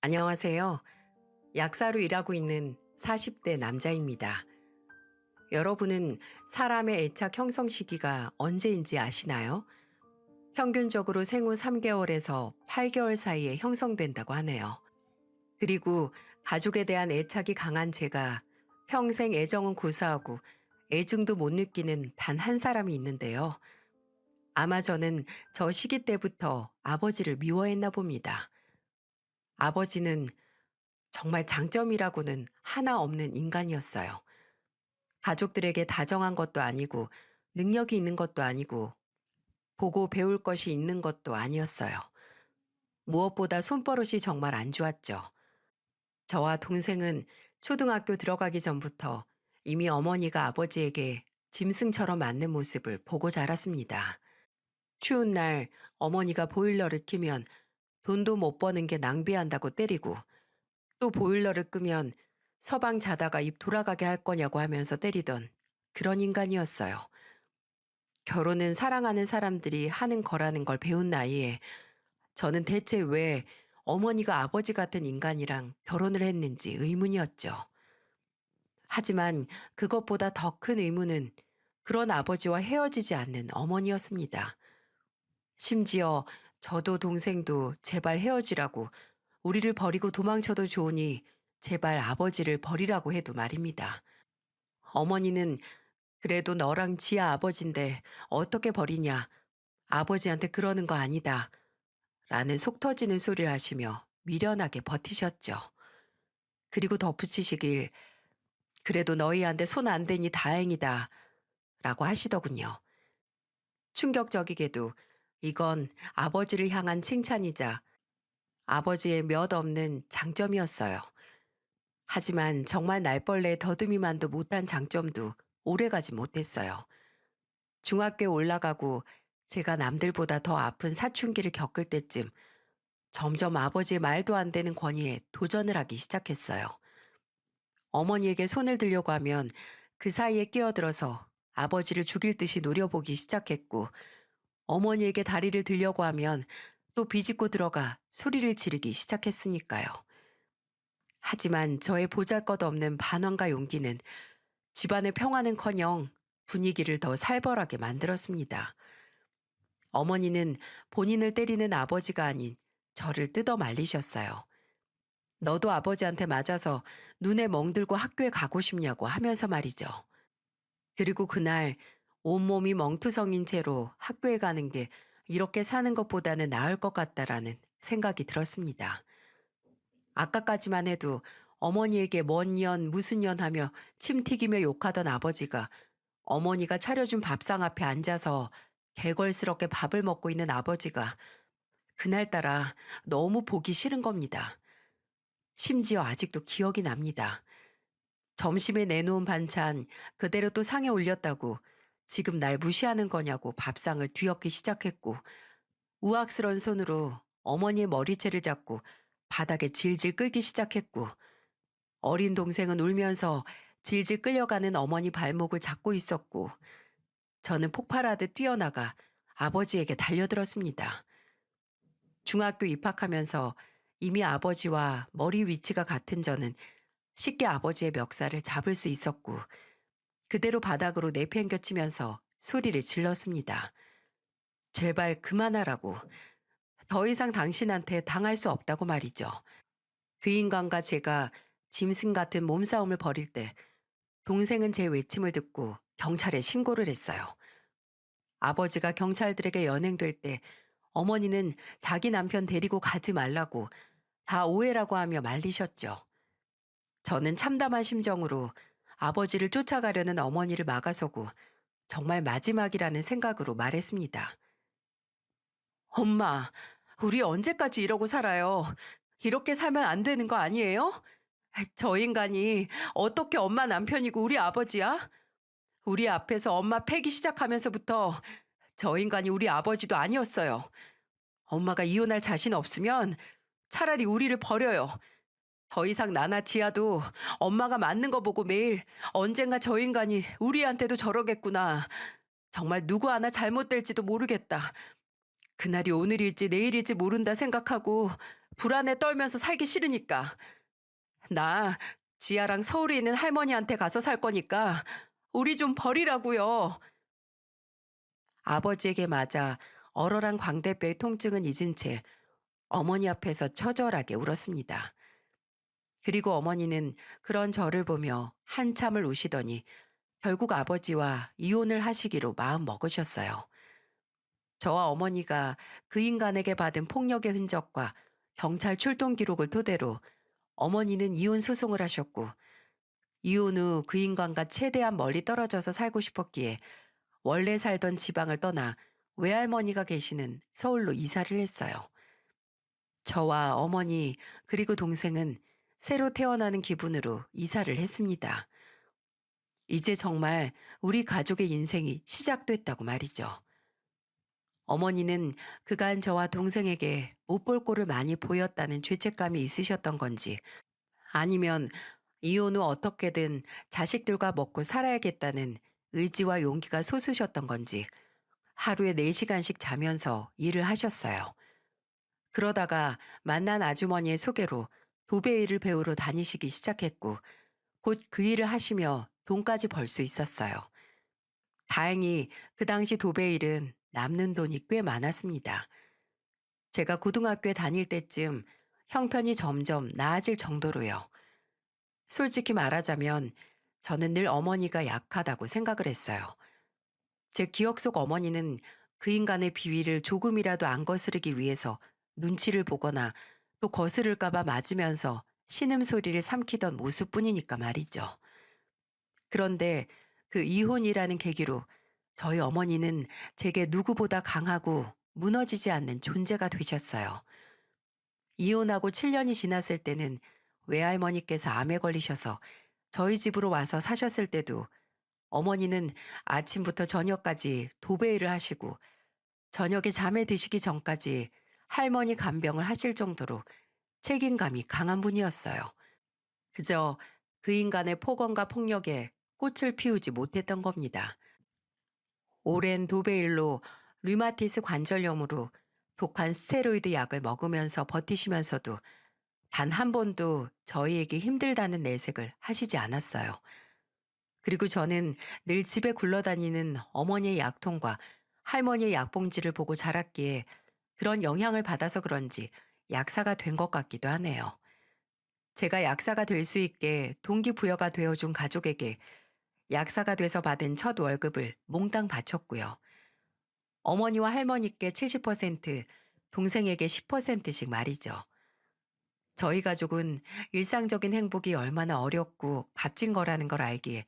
안녕하세요. 약사로 일하고 있는 40대 남자입니다. 여러분은 사람의 애착 형성 시기가 언제인지 아시나요? 평균적으로 생후 3개월에서 8개월 사이에 형성된다고 하네요. 그리고 가족에 대한 애착이 강한 제가 평생 애정은 고사하고 애증도 못 느끼는 단 한 사람이 있는데요. 아마 저는 저 시기 때부터 아버지를 미워했나 봅니다. 아버지는 정말 장점이라고는 하나 없는 인간이었어요. 가족들에게 다정한 것도 아니고 능력이 있는 것도 아니고 보고 배울 것이 있는 것도 아니었어요. 무엇보다 손버릇이 정말 안 좋았죠. 저와 동생은 초등학교 들어가기 전부터 이미 어머니가 아버지에게 짐승처럼 맞는 모습을 보고 자랐습니다. 추운 날 어머니가 보일러를 켜면 돈도 못 버는 게 낭비한다고 때리고, 또 보일러를 끄면 서방 자다가 입 돌아가게 할 거냐고 하면서 때리던 그런 인간이었어요. 결혼은 사랑하는 사람들이 하는 거라는 걸 배운 나이에 저는 대체 왜 어머니가 아버지 같은 인간이랑 결혼을 했는지 의문이었죠. 하지만 그것보다 더 큰 의문은 그런 아버지와 헤어지지 않는 어머니였습니다. 심지어 저도 동생도 제발 헤어지라고, 우리를 버리고 도망쳐도 좋으니 제발 아버지를 버리라고 해도 말입니다. 어머니는 그래도 너랑 지아 아버지인데 어떻게 버리냐, 아버지한테 그러는 거 아니다, 라는 속 터지는 소리를 하시며 미련하게 버티셨죠. 그리고 덧붙이시길, 그래도 너희한테 손 안 대니 다행이다, 라고 하시더군요. 충격적이게도 이건 아버지를 향한 칭찬이자 아버지의 몇 없는 장점이었어요. 하지만 정말 날벌레 더듬이만도 못한 장점도 오래가지 못했어요. 중학교에 올라가고 제가 남들보다 더 아픈 사춘기를 겪을 때쯤 점점 아버지의 말도 안 되는 권위에 도전을 하기 시작했어요. 어머니에게 손을 들려고 하면 그 사이에 끼어들어서 아버지를 죽일 듯이 노려보기 시작했고, 어머니에게 다리를 들려고 하면 또 비집고 들어가 소리를 지르기 시작했으니까요. 하지만 저의 보잘것없는 반항과 용기는 집안의 평화는커녕 분위기를 더 살벌하게 만들었습니다. 어머니는 본인을 때리는 아버지가 아닌 저를 뜯어 말리셨어요. 너도 아버지한테 맞아서 눈에 멍들고 학교에 가고 싶냐고 하면서 말이죠. 그리고 그날 온몸이 멍투성인 채로 학교에 가는 게 이렇게 사는 것보다는 나을 것 같다라는 생각이 들었습니다. 아까까지만 해도 어머니에게 뭔 년 무슨 년 하며 침 튀기며 욕하던 아버지가 어머니가 차려준 밥상 앞에 앉아서 개걸스럽게 밥을 먹고 있는 아버지가 그날따라 너무 보기 싫은 겁니다. 심지어 아직도 기억이 납니다. 점심에 내놓은 반찬 그대로 또 상에 올렸다고 지금 날 무시하는 거냐고 밥상을 뒤엎기 시작했고, 우악스런 손으로 어머니의 머리채를 잡고 바닥에 질질 끌기 시작했고, 어린 동생은 울면서 질질 끌려가는 어머니 발목을 잡고 있었고, 저는 폭발하듯 뛰어나가 아버지에게 달려들었습니다. 중학교 입학하면서 이미 아버지와 머리 위치가 같은 저는 쉽게 아버지의 멱살을 잡을 수 있었고, 그대로 바닥으로 내팽겨치면서 소리를 질렀습니다. 제발 그만하라고. 더 이상 당신한테 당할 수 없다고 말이죠. 그 인간과 제가 짐승 같은 몸싸움을 벌일 때 동생은 제 외침을 듣고 경찰에 신고를 했어요. 아버지가 경찰들에게 연행될 때 어머니는 자기 남편 데리고 가지 말라고 다 오해라고 하며 말리셨죠. 저는 참담한 심정으로 아버지를 쫓아가려는 어머니를 막아서고 정말 마지막이라는 생각으로 말했습니다. 엄마, 우리 언제까지 이러고 살아요? 이렇게 살면 안 되는 거 아니에요? 저 인간이 어떻게 엄마 남편이고 우리 아버지야? 우리 앞에서 엄마 패기 시작하면서부터 저 인간이 우리 아버지도 아니었어요. 엄마가 이혼할 자신 없으면 차라리 우리를 버려요. 더 이상 나나 지아도 엄마가 맞는 거 보고 매일 언젠가 저 인간이 우리한테도 저러겠구나. 정말 누구 하나 잘못될지도 모르겠다. 그날이 오늘일지 내일일지 모른다 생각하고 불안에 떨면서 살기 싫으니까. 나 지아랑 서울에 있는 할머니한테 가서 살 거니까 우리 좀 버리라고요. 아버지에게 맞아 얼얼한 광대뼈의 통증은 잊은 채 어머니 앞에서 처절하게 울었습니다. 그리고 어머니는 그런 저를 보며 한참을 우시더니 결국 아버지와 이혼을 하시기로 마음 먹으셨어요. 저와 어머니가 그 인간에게 받은 폭력의 흔적과 경찰 출동 기록을 토대로 어머니는 이혼 소송을 하셨고, 이혼 후 그 인간과 최대한 멀리 떨어져서 살고 싶었기에 원래 살던 지방을 떠나 외할머니가 계시는 서울로 이사를 했어요. 저와 어머니 그리고 동생은 새로 태어나는 기분으로 이사를 했습니다. 이제 정말 우리 가족의 인생이 시작됐다고 말이죠. 어머니는 그간 저와 동생에게 못 볼 꼴을 많이 보였다는 죄책감이 있으셨던 건지, 아니면 이혼 후 어떻게든 자식들과 먹고 살아야겠다는 의지와 용기가 솟으셨던 건지 하루에 4시간씩 자면서 일을 하셨어요. 그러다가 만난 아주머니의 소개로 도배 일을 배우러 다니시기 시작했고, 곧 그 일을 하시며 돈까지 벌 수 있었어요. 다행히 그 당시 도배 일은 남는 돈이 꽤 많았습니다. 제가 고등학교에 다닐 때쯤 형편이 점점 나아질 정도로요. 솔직히 말하자면 저는 늘 어머니가 약하다고 생각을 했어요. 제 기억 속 어머니는 그 인간의 비위를 조금이라도 안 거스르기 위해서 눈치를 보거나 또 거스를까봐 맞으면서 신음소리를 삼키던 모습뿐이니까 말이죠. 그런데 그 이혼이라는 계기로 저희 어머니는 제게 누구보다 강하고 무너지지 않는 존재가 되셨어요. 이혼하고 7년이 지났을 때는 외할머니께서 암에 걸리셔서 저희 집으로 와서 사셨을 때도 어머니는 아침부터 저녁까지 도배 일을 하시고 저녁에 잠에 드시기 전까지 할머니 간병을 하실 정도로 책임감이 강한 분이었어요. 그저 그 인간의 폭언과 폭력에 꽃을 피우지 못했던 겁니다. 오랜 도배 일로 류마티스 관절염으로 독한 스테로이드 약을 먹으면서 버티시면서도 단 한 번도 저희에게 힘들다는 내색을 하시지 않았어요. 그리고 저는 늘 집에 굴러다니는 어머니의 약통과 할머니의 약봉지를 보고 자랐기에 그런 영향을 받아서 그런지 약사가 된 것 같기도 하네요. 제가 약사가 될 수 있게 동기부여가 되어준 가족에게 약사가 돼서 받은 첫 월급을 몽땅 바쳤고요. 어머니와 할머니께 70%, 동생에게 10%씩 말이죠. 저희 가족은 일상적인 행복이 얼마나 어렵고 값진 거라는 걸 알기에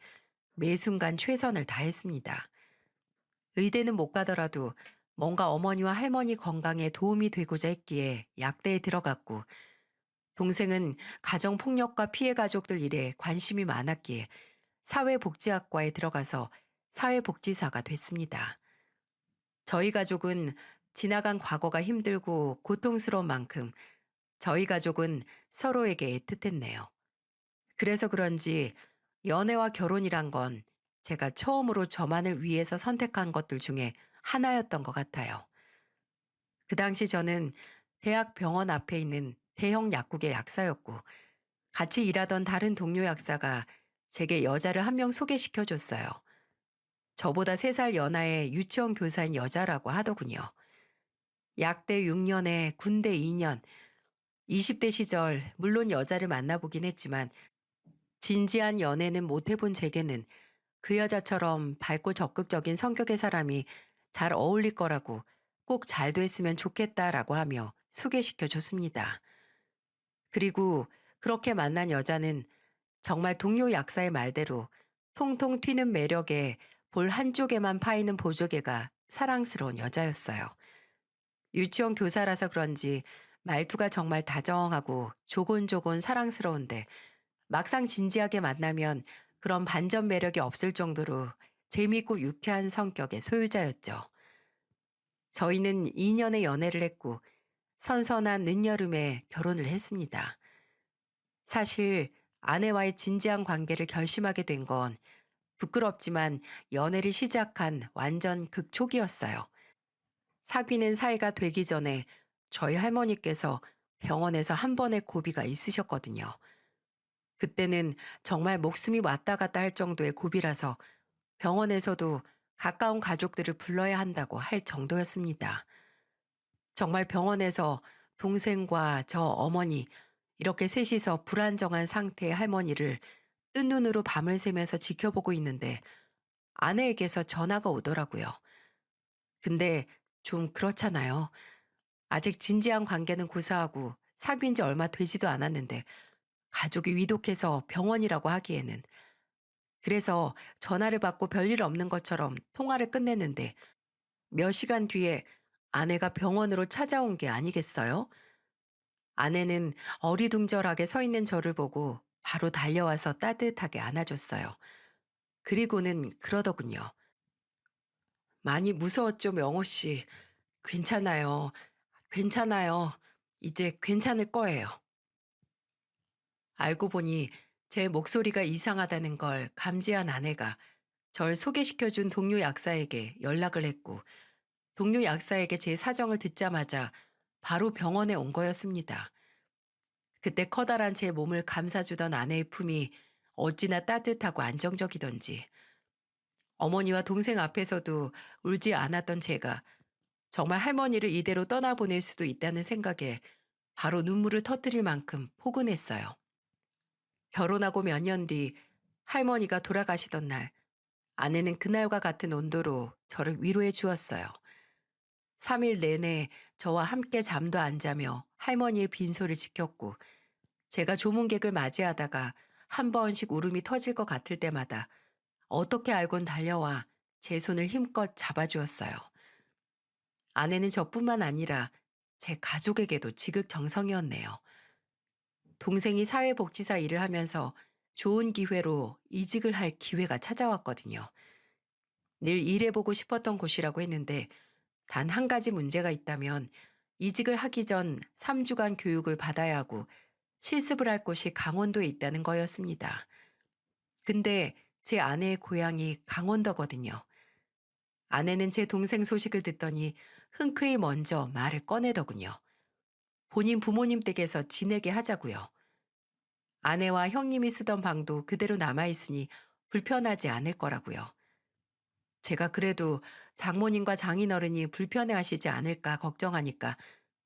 매 순간 최선을 다했습니다. 의대는 못 가더라도 뭔가 어머니와 할머니 건강에 도움이 되고자 했기에 약대에 들어갔고, 동생은 가정폭력과 피해 가족들 일에 관심이 많았기에 사회복지학과에 들어가서 사회복지사가 됐습니다. 저희 가족은 지나간 과거가 힘들고 고통스러운 만큼 저희 가족은 서로에게 애틋했네요. 그래서 그런지 연애와 결혼이란 건 제가 처음으로 저만을 위해서 선택한 것들 중에 하나였던 것 같아요. 그 당시 저는 대학 병원 앞에 있는 대형 약국의 약사였고, 같이 일하던 다른 동료 약사가 제게 여자를 한 명 소개시켜 줬어요. 저보다 3살 연하의 유치원 교사인 여자라고 하더군요. 약대 6년에 군대 2년, 20대 시절 물론 여자를 만나보긴 했지만 진지한 연애는 못 해본 제게는 그 여자처럼 밝고 적극적인 성격의 사람이 잘 어울릴 거라고, 꼭 잘 됐으면 좋겠다라고 하며 소개시켜 줬습니다. 그리고 그렇게 만난 여자는 정말 동료 약사의 말대로 통통 튀는 매력에 볼 한쪽에만 파이는 보조개가 사랑스러운 여자였어요. 유치원 교사라서 그런지 말투가 정말 다정하고 조곤조곤 사랑스러운데, 막상 진지하게 만나면 그런 반전 매력이 없을 정도로 재미있고 유쾌한 성격의 소유자였죠. 저희는 2년의 연애를 했고 선선한 늦여름에 결혼을 했습니다. 사실 아내와의 진지한 관계를 결심하게 된 건 부끄럽지만 연애를 시작한 완전 극초기였어요. 사귀는 사이가 되기 전에 저희 할머니께서 병원에서 한 번의 고비가 있으셨거든요. 그때는 정말 목숨이 왔다 갔다 할 정도의 고비라서 병원에서도 가까운 가족들을 불러야 한다고 할 정도였습니다. 정말 병원에서 동생과 저 어머니 이렇게 셋이서 불안정한 상태의 할머니를 뜬 눈으로 밤을 새면서 지켜보고 있는데 아내에게서 전화가 오더라고요. 근데 좀 그렇잖아요. 아직 진지한 관계는 고사하고 사귄 지 얼마 되지도 않았는데 가족이 위독해서 병원이라고 하기에는. 그래서 전화를 받고 별일 없는 것처럼 통화를 끝냈는데 몇 시간 뒤에 아내가 병원으로 찾아온 게 아니겠어요? 아내는 어리둥절하게 서 있는 저를 보고 바로 달려와서 따뜻하게 안아줬어요. 그리고는 그러더군요. 많이 무서웠죠, 명호 씨. 괜찮아요. 괜찮아요. 이제 괜찮을 거예요. 알고 보니 제 목소리가 이상하다는 걸 감지한 아내가 절 소개시켜준 동료 약사에게 연락을 했고, 동료 약사에게 제 사정을 듣자마자 바로 병원에 온 거였습니다. 그때 커다란 제 몸을 감싸주던 아내의 품이 어찌나 따뜻하고 안정적이던지, 어머니와 동생 앞에서도 울지 않았던 제가 정말 할머니를 이대로 떠나보낼 수도 있다는 생각에 바로 눈물을 터뜨릴 만큼 포근했어요. 결혼하고 몇 년 뒤 할머니가 돌아가시던 날, 아내는 그날과 같은 온도로 저를 위로해 주었어요. 3일 내내 저와 함께 잠도 안 자며 할머니의 빈소를 지켰고, 제가 조문객을 맞이하다가 한 번씩 울음이 터질 것 같을 때마다 어떻게 알곤 달려와 제 손을 힘껏 잡아주었어요. 아내는 저뿐만 아니라 제 가족에게도 지극정성이었네요. 동생이 사회복지사 일을 하면서 좋은 기회로 이직을 할 기회가 찾아왔거든요. 늘 일해보고 싶었던 곳이라고 했는데 단 한 가지 문제가 있다면 이직을 하기 전 3주간 교육을 받아야 하고 실습을 할 곳이 강원도에 있다는 거였습니다. 근데 제 아내의 고향이 강원도거든요. 아내는 제 동생 소식을 듣더니 흔쾌히 먼저 말을 꺼내더군요. 본인 부모님 댁에서 지내게 하자고요. 아내와 형님이 쓰던 방도 그대로 남아있으니 불편하지 않을 거라고요. 제가 그래도 장모님과 장인어른이 불편해하시지 않을까 걱정하니까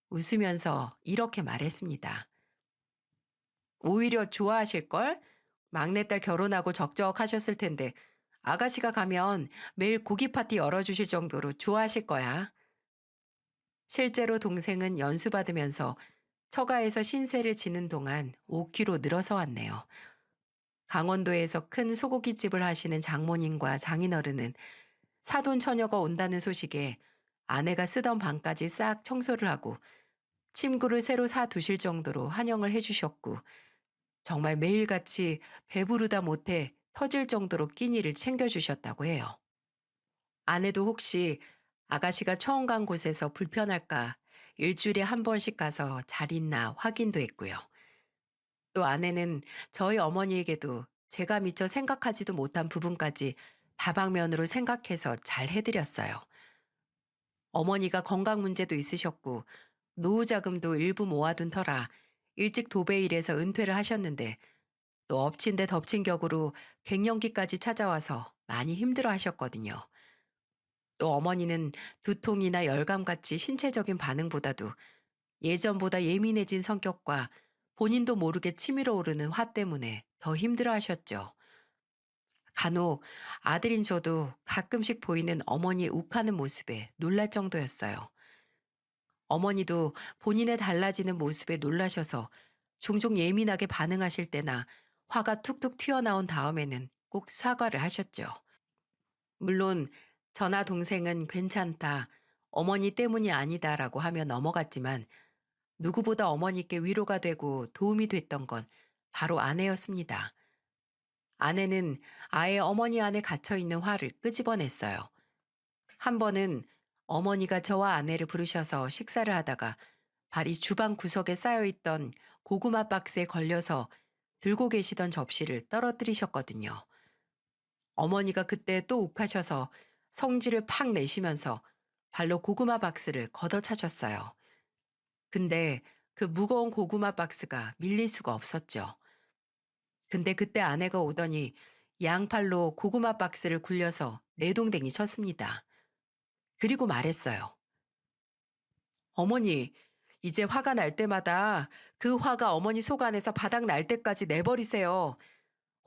웃으면서 이렇게 말했습니다. 오히려 좋아하실걸? 막내딸 결혼하고 적적하셨을 텐데 아가씨가 가면 매일 고기 파티 열어주실 정도로 좋아하실 거야. 실제로 동생은 연수받으면서 처가에서 신세를 지는 동안 5kg 늘어서 왔네요. 강원도에서 큰 소고기집을 하시는 장모님과 장인어른은 사돈 처녀가 온다는 소식에 아내가 쓰던 방까지 싹 청소를 하고 침구를 새로 사 두실 정도로 환영을 해주셨고, 정말 매일같이 배부르다 못해 터질 정도로 끼니를 챙겨주셨다고 해요. 아내도 혹시 아가씨가 처음 간 곳에서 불편할까 일주일에 한 번씩 가서 잘 있나 확인도 했고요. 또 아내는 저희 어머니에게도 제가 미처 생각하지도 못한 부분까지 다방면으로 생각해서 잘 해드렸어요. 어머니가 건강 문제도 있으셨고 노후 자금도 일부 모아둔 터라 일찍 도배일에서 은퇴를 하셨는데 또 엎친 데 덮친 격으로 갱년기까지 찾아와서 많이 힘들어 하셨거든요. 또 어머니는 두통이나 열감같이 신체적인 반응보다도 예전보다 예민해진 성격과 본인도 모르게 치밀어 오르는 화 때문에 더 힘들어 하셨죠. 간혹 아들인 저도 가끔씩 보이는 어머니의 욱하는 모습에 놀랄 정도였어요. 어머니도 본인의 달라지는 모습에 놀라셔서 종종 예민하게 반응하실 때나 화가 툭툭 튀어나온 다음에는 꼭 사과를 하셨죠. 물론 저나 동생은 괜찮다, 어머니 때문이 아니다라고 하며 넘어갔지만 누구보다 어머니께 위로가 되고 도움이 됐던 건 바로 아내였습니다. 아내는 아예 어머니 안에 갇혀 있는 화를 끄집어냈어요. 한 번은 어머니가 저와 아내를 부르셔서 식사를 하다가 발이 주방 구석에 쌓여있던 고구마 박스에 걸려서 들고 계시던 접시를 떨어뜨리셨거든요. 어머니가 그때 또 욱하셔서 성질을 팍 내시면서 발로 고구마 박스를 걷어차셨어요. 근데 그 무거운 고구마 박스가 밀릴 수가 없었죠. 근데 그때 아내가 오더니 양팔로 고구마 박스를 굴려서 내동댕이 쳤습니다. 그리고 말했어요. 어머니, 이제 화가 날 때마다 그 화가 어머니 속 안에서 바닥 날 때까지 내버리세요.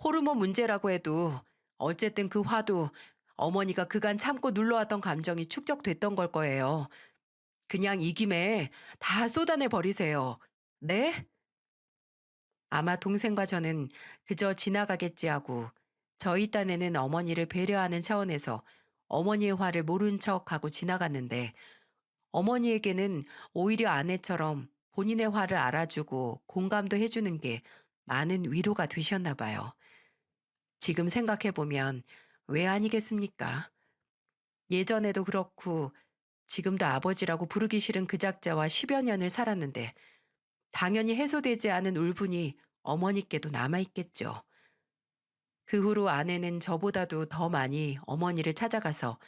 호르몬 문제라고 해도 어쨌든 그 화도 어머니가 그간 참고 눌러왔던 감정이 축적됐던 걸 거예요. 그냥 이 김에 다 쏟아내 버리세요. 네? 아마 동생과 저는 그저 지나가겠지 하고 저희 딴에는 어머니를 배려하는 차원에서 어머니의 화를 모른 척하고 지나갔는데 어머니에게는 오히려 아내처럼 본인의 화를 알아주고 공감도 해주는 게 많은 위로가 되셨나 봐요. 지금 생각해보면 왜 아니겠습니까? 예전에도 그렇고 지금도 아버지라고 부르기 싫은 그 작자와 10여 년을 살았는데 당연히 해소되지 않은 울분이 어머니께도 남아있겠죠. 그 후로 아내는 저보다도 더 많이 어머니를 찾아가서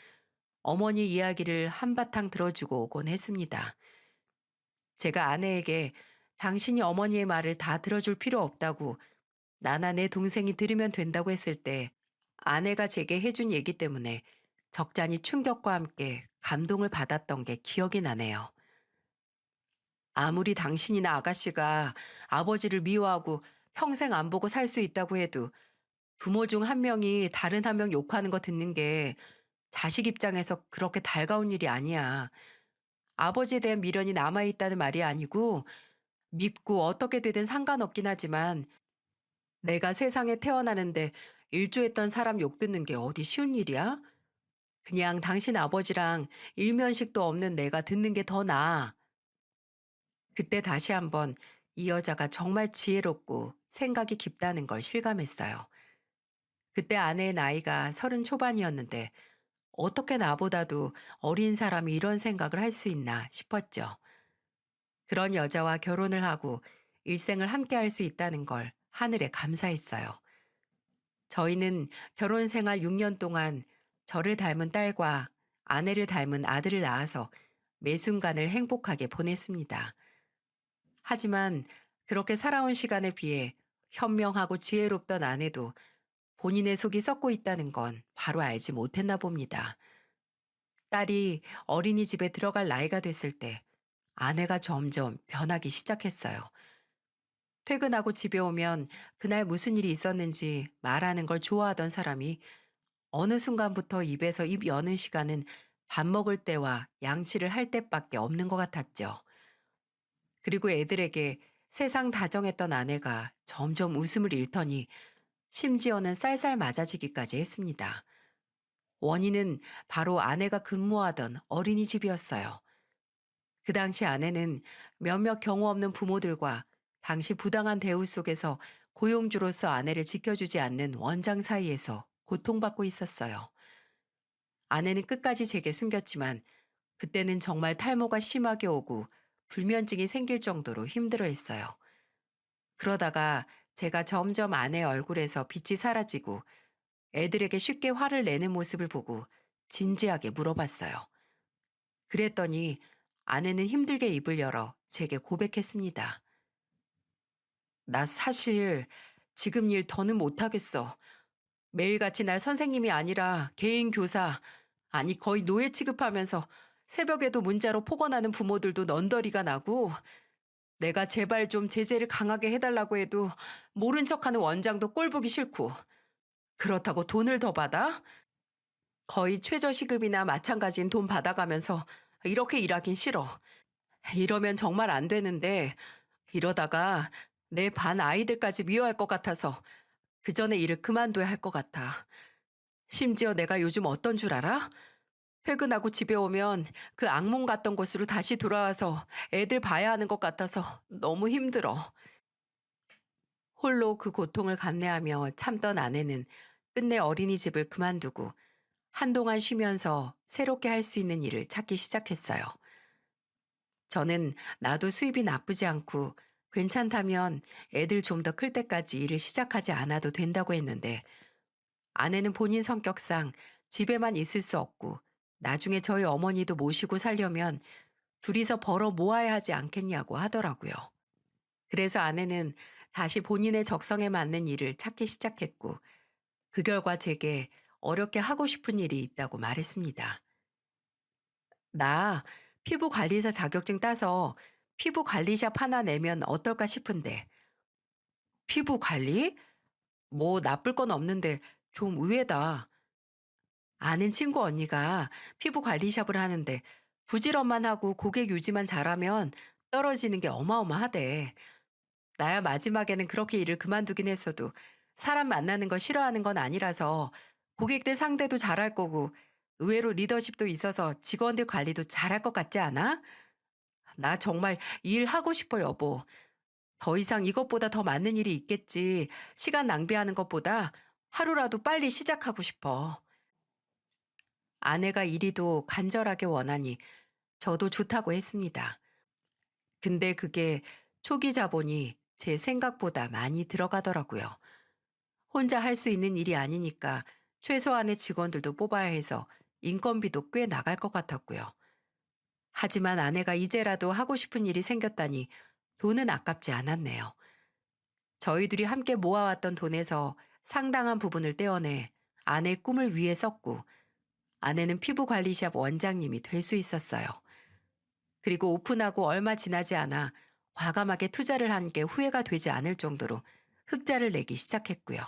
어머니 이야기를 한바탕 들어주고 오곤 했습니다. 제가 아내에게 당신이 어머니의 말을 다 들어줄 필요 없다고 나나 내 동생이 들으면 된다고 했을 때 아내가 제게 해준 얘기 때문에 적잖이 충격과 함께 감동을 받았던 게 기억이 나네요. 아무리 당신이나 아가씨가 아버지를 미워하고 평생 안 보고 살 수 있다고 해도 부모 중 한 명이 다른 한 명 욕하는 거 듣는 게 자식 입장에서 그렇게 달가운 일이 아니야. 아버지에 대한 미련이 남아있다는 말이 아니고 밉고 어떻게 되든 상관없긴 하지만 내가 세상에 태어나는데 일조했던 사람 욕 듣는 게 어디 쉬운 일이야? 그냥 당신 아버지랑 일면식도 없는 내가 듣는 게 더 나아. 그때 다시 한번 이 여자가 정말 지혜롭고 생각이 깊다는 걸 실감했어요. 그때 아내의 나이가 30 초반이었는데 어떻게 나보다도 어린 사람이 이런 생각을 할 수 있나 싶었죠. 그런 여자와 결혼을 하고 일생을 함께 할 수 있다는 걸 하늘에 감사했어요. 저희는 결혼 생활 6년 동안 저를 닮은 딸과 아내를 닮은 아들을 낳아서 매 순간을 행복하게 보냈습니다. 하지만 그렇게 살아온 시간에 비해 현명하고 지혜롭던 아내도 본인의 속이 썩고 있다는 건 바로 알지 못했나 봅니다. 딸이 어린이집에 들어갈 나이가 됐을 때 아내가 점점 변하기 시작했어요. 퇴근하고 집에 오면 그날 무슨 일이 있었는지 말하는 걸 좋아하던 사람이 어느 순간부터 입에서 입 여는 시간은 밥 먹을 때와 양치를 할 때밖에 없는 것 같았죠. 그리고 애들에게 세상 다정했던 아내가 점점 웃음을 잃더니 심지어는 쌀쌀 맞아지기까지 했습니다. 원인은 바로 아내가 근무하던 어린이집이었어요. 그 당시 아내는 몇몇 경우 없는 부모들과 당시 부당한 대우 속에서 고용주로서 아내를 지켜주지 않는 원장 사이에서 고통받고 있었어요. 아내는 끝까지 제게 숨겼지만 그때는 정말 탈모가 심하게 오고 불면증이 생길 정도로 힘들어했어요. 그러다가 제가 점점 아내 얼굴에서 빛이 사라지고 애들에게 쉽게 화를 내는 모습을 보고 진지하게 물어봤어요. 그랬더니 아내는 힘들게 입을 열어 제게 고백했습니다. 나 사실 지금 일 더는 못하겠어. 매일같이 날 선생님이 아니라 개인 교사, 아니 거의 노예 취급하면서 새벽에도 문자로 폭언하는 부모들도 넌더리가 나고 내가 제발 좀 제재를 강하게 해달라고 해도 모른 척하는 원장도 꼴보기 싫고 그렇다고 돈을 더 받아? 거의 최저시급이나 마찬가지인 돈 받아가면서 이렇게 일하긴 싫어. 이러면 정말 안 되는데 이러다가 내 반 아이들까지 미워할 것 같아서 그 전에 일을 그만둬야 할 것 같아. 심지어 내가 요즘 어떤 줄 알아? 퇴근하고 집에 오면 그 악몽 같던 곳으로 다시 돌아와서 애들 봐야 하는 것 같아서 너무 힘들어. 홀로 그 고통을 감내하며 참던 아내는 끝내 어린이집을 그만두고 한동안 쉬면서 새롭게 할 수 있는 일을 찾기 시작했어요. 저는 나도 수입이 나쁘지 않고 괜찮다면 애들 좀 더 클 때까지 일을 시작하지 않아도 된다고 했는데 아내는 본인 성격상 집에만 있을 수 없고 나중에 저희 어머니도 모시고 살려면 둘이서 벌어 모아야 하지 않겠냐고 하더라고요. 그래서 아내는 다시 본인의 적성에 맞는 일을 찾기 시작했고, 그 결과 제게 어렵게 하고 싶은 일이 있다고 말했습니다. 나 피부 관리사 자격증 따서 피부 관리샵 하나 내면 어떨까 싶은데. 피부 관리? 뭐 나쁠 건 없는데 좀 의외다. 아는 친구 언니가 피부 관리샵을 하는데 부지런만 하고 고객 유지만 잘하면 떨어지는 게 어마어마하대. 나야 마지막에는 그렇게 일을 그만두긴 했어도 사람 만나는 걸 싫어하는 건 아니라서 고객들 상대도 잘할 거고 의외로 리더십도 있어서 직원들 관리도 잘할 것 같지 않아? 나 정말 일하고 싶어, 여보. 더 이상 이것보다 더 많은 일이 있겠지. 시간 낭비하는 것보다 하루라도 빨리 시작하고 싶어. 아내가 이리도 간절하게 원하니 저도 좋다고 했습니다. 근데 그게 초기 자본이 제 생각보다 많이 들어가더라고요. 혼자 할 수 있는 일이 아니니까 최소한의 직원들도 뽑아야 해서 인건비도 꽤 나갈 것 같았고요. 하지만 아내가 이제라도 하고 싶은 일이 생겼다니 돈은 아깝지 않았네요. 저희 둘이 함께 모아왔던 돈에서 상당한 부분을 떼어내 아내 꿈을 위해 썼고, 아내는 피부관리샵 원장님이 될 수 있었어요. 그리고 오픈하고 얼마 지나지 않아 과감하게 투자를 한 게 후회가 되지 않을 정도로 흑자를 내기 시작했고요.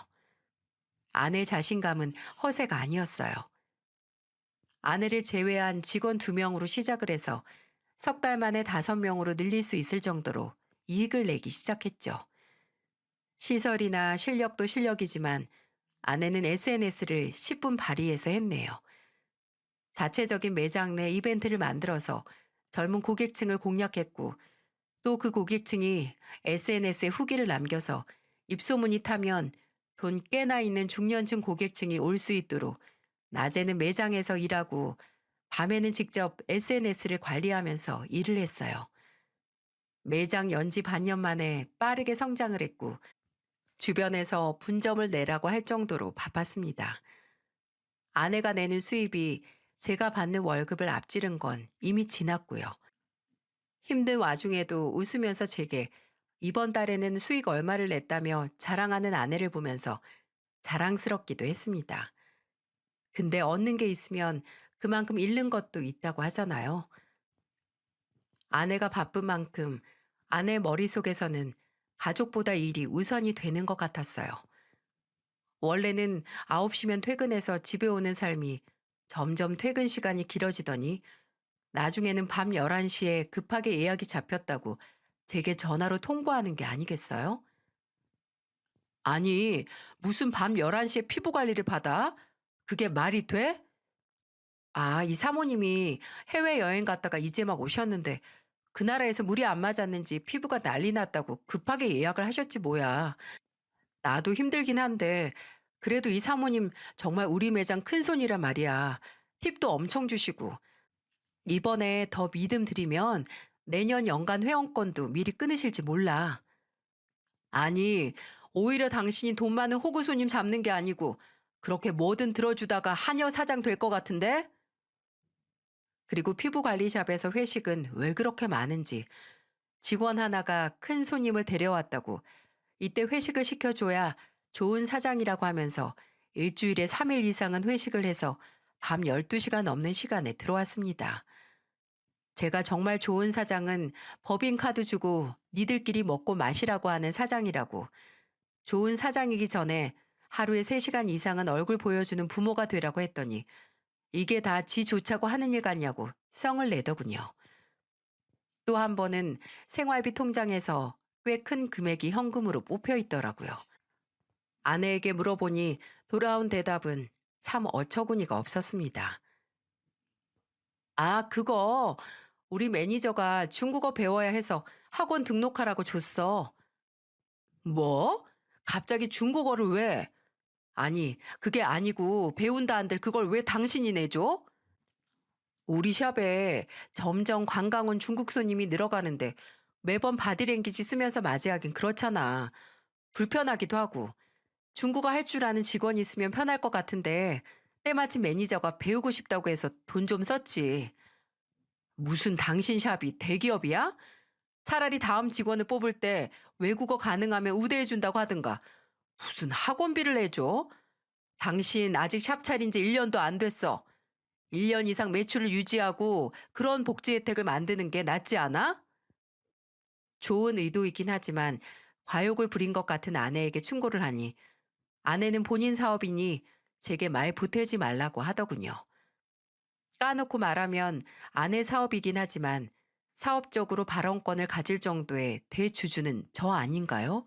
아내 자신감은 허세가 아니었어요. 아내를 제외한 직원 2명으로 시작을 해서 석 달 만에 5명으로 늘릴 수 있을 정도로 이익을 내기 시작했죠. 시설이나 실력도 실력이지만 아내는 SNS를 10분 발휘해서 했네요. 자체적인 매장 내 이벤트를 만들어서 젊은 고객층을 공략했고, 또 그 고객층이 SNS에 후기를 남겨서 입소문이 타면 돈 꽤나 있는 중년층 고객층이 올 수 있도록 낮에는 매장에서 일하고 밤에는 직접 SNS를 관리하면서 일을 했어요. 매장 연지 반년 만에 빠르게 성장을 했고 주변에서 분점을 내라고 할 정도로 바빴습니다. 아내가 내는 수입이 제가 받는 월급을 앞지른 건 이미 지났고요. 힘든 와중에도 웃으면서 제게 이번 달에는 수익 얼마를 냈다며 자랑하는 아내를 보면서 자랑스럽기도 했습니다. 근데 얻는 게 있으면 그만큼 잃는 것도 있다고 하잖아요. 아내가 바쁜 만큼 아내 머릿속에서는 가족보다 일이 우선이 되는 것 같았어요. 원래는 9시면 퇴근해서 집에 오는 삶이 점점 퇴근 시간이 길어지더니 나중에는 밤 11시에 급하게 예약이 잡혔다고 제게 전화로 통보하는 게 아니겠어요? 아니, 무슨 밤 11시에 피부 관리를 받아? 그게 말이 돼? 아, 이 사모님이 해외여행 갔다가 이제 막 오셨는데 그 나라에서 물이 안 맞았는지 피부가 난리 났다고 급하게 예약을 하셨지 뭐야. 나도 힘들긴 한데 그래도 이 사모님 정말 우리 매장 큰손이란 말이야. 팁도 엄청 주시고 이번에 더 믿음 드리면 내년 연간 회원권도 미리 끊으실지 몰라. 아니, 오히려 당신이 돈 많은 호구 손님 잡는 게 아니고 그렇게 뭐든 들어주다가 한여 사장 될 것 같은데? 그리고 피부관리샵에서 회식은 왜 그렇게 많은지 직원 하나가 큰 손님을 데려왔다고 이때 회식을 시켜줘야 좋은 사장이라고 하면서 일주일에 3일 이상은 회식을 해서 밤 12시가 넘는 시간에 들어왔습니다. 제가 정말 좋은 사장은 법인카드 주고 니들끼리 먹고 마시라고 하는 사장이라고, 좋은 사장이기 전에 하루에 3시간 이상은 얼굴 보여주는 부모가 되라고 했더니 이게 다 지 좋자고 하는 일 같냐고 성을 내더군요. 또 한 번은 생활비 통장에서 꽤 큰 금액이 현금으로 뽑혀 있더라고요. 아내에게 물어보니 돌아온 대답은 참 어처구니가 없었습니다. 아, 그거 우리 매니저가 중국어 배워야 해서 학원 등록하라고 줬어. 뭐? 갑자기 중국어를 왜? 아니, 그게 아니고 배운다 한들 그걸 왜 당신이 내줘? 우리 샵에 점점 관광 온 중국 손님이 늘어가는데 매번 바디랭귀지 쓰면서 맞이하긴 그렇잖아. 불편하기도 하고 중국어 할 줄 아는 직원이 있으면 편할 것 같은데 때마침 매니저가 배우고 싶다고 해서 돈 좀 썼지. 무슨 당신 샵이 대기업이야? 차라리 다음 직원을 뽑을 때 외국어 가능하면 우대해준다고 하든가. 무슨 학원비를 내줘? 당신 아직 샵 차린 지 1년도 안 됐어. 1년 이상 매출을 유지하고 그런 복지 혜택을 만드는 게 낫지 않아? 좋은 의도이긴 하지만 과욕을 부린 것 같은 아내에게 충고를 하니 아내는 본인 사업이니 제게 말 보태지 말라고 하더군요. 까놓고 말하면 아내 사업이긴 하지만 사업적으로 발언권을 가질 정도의 대주주는 저 아닌가요?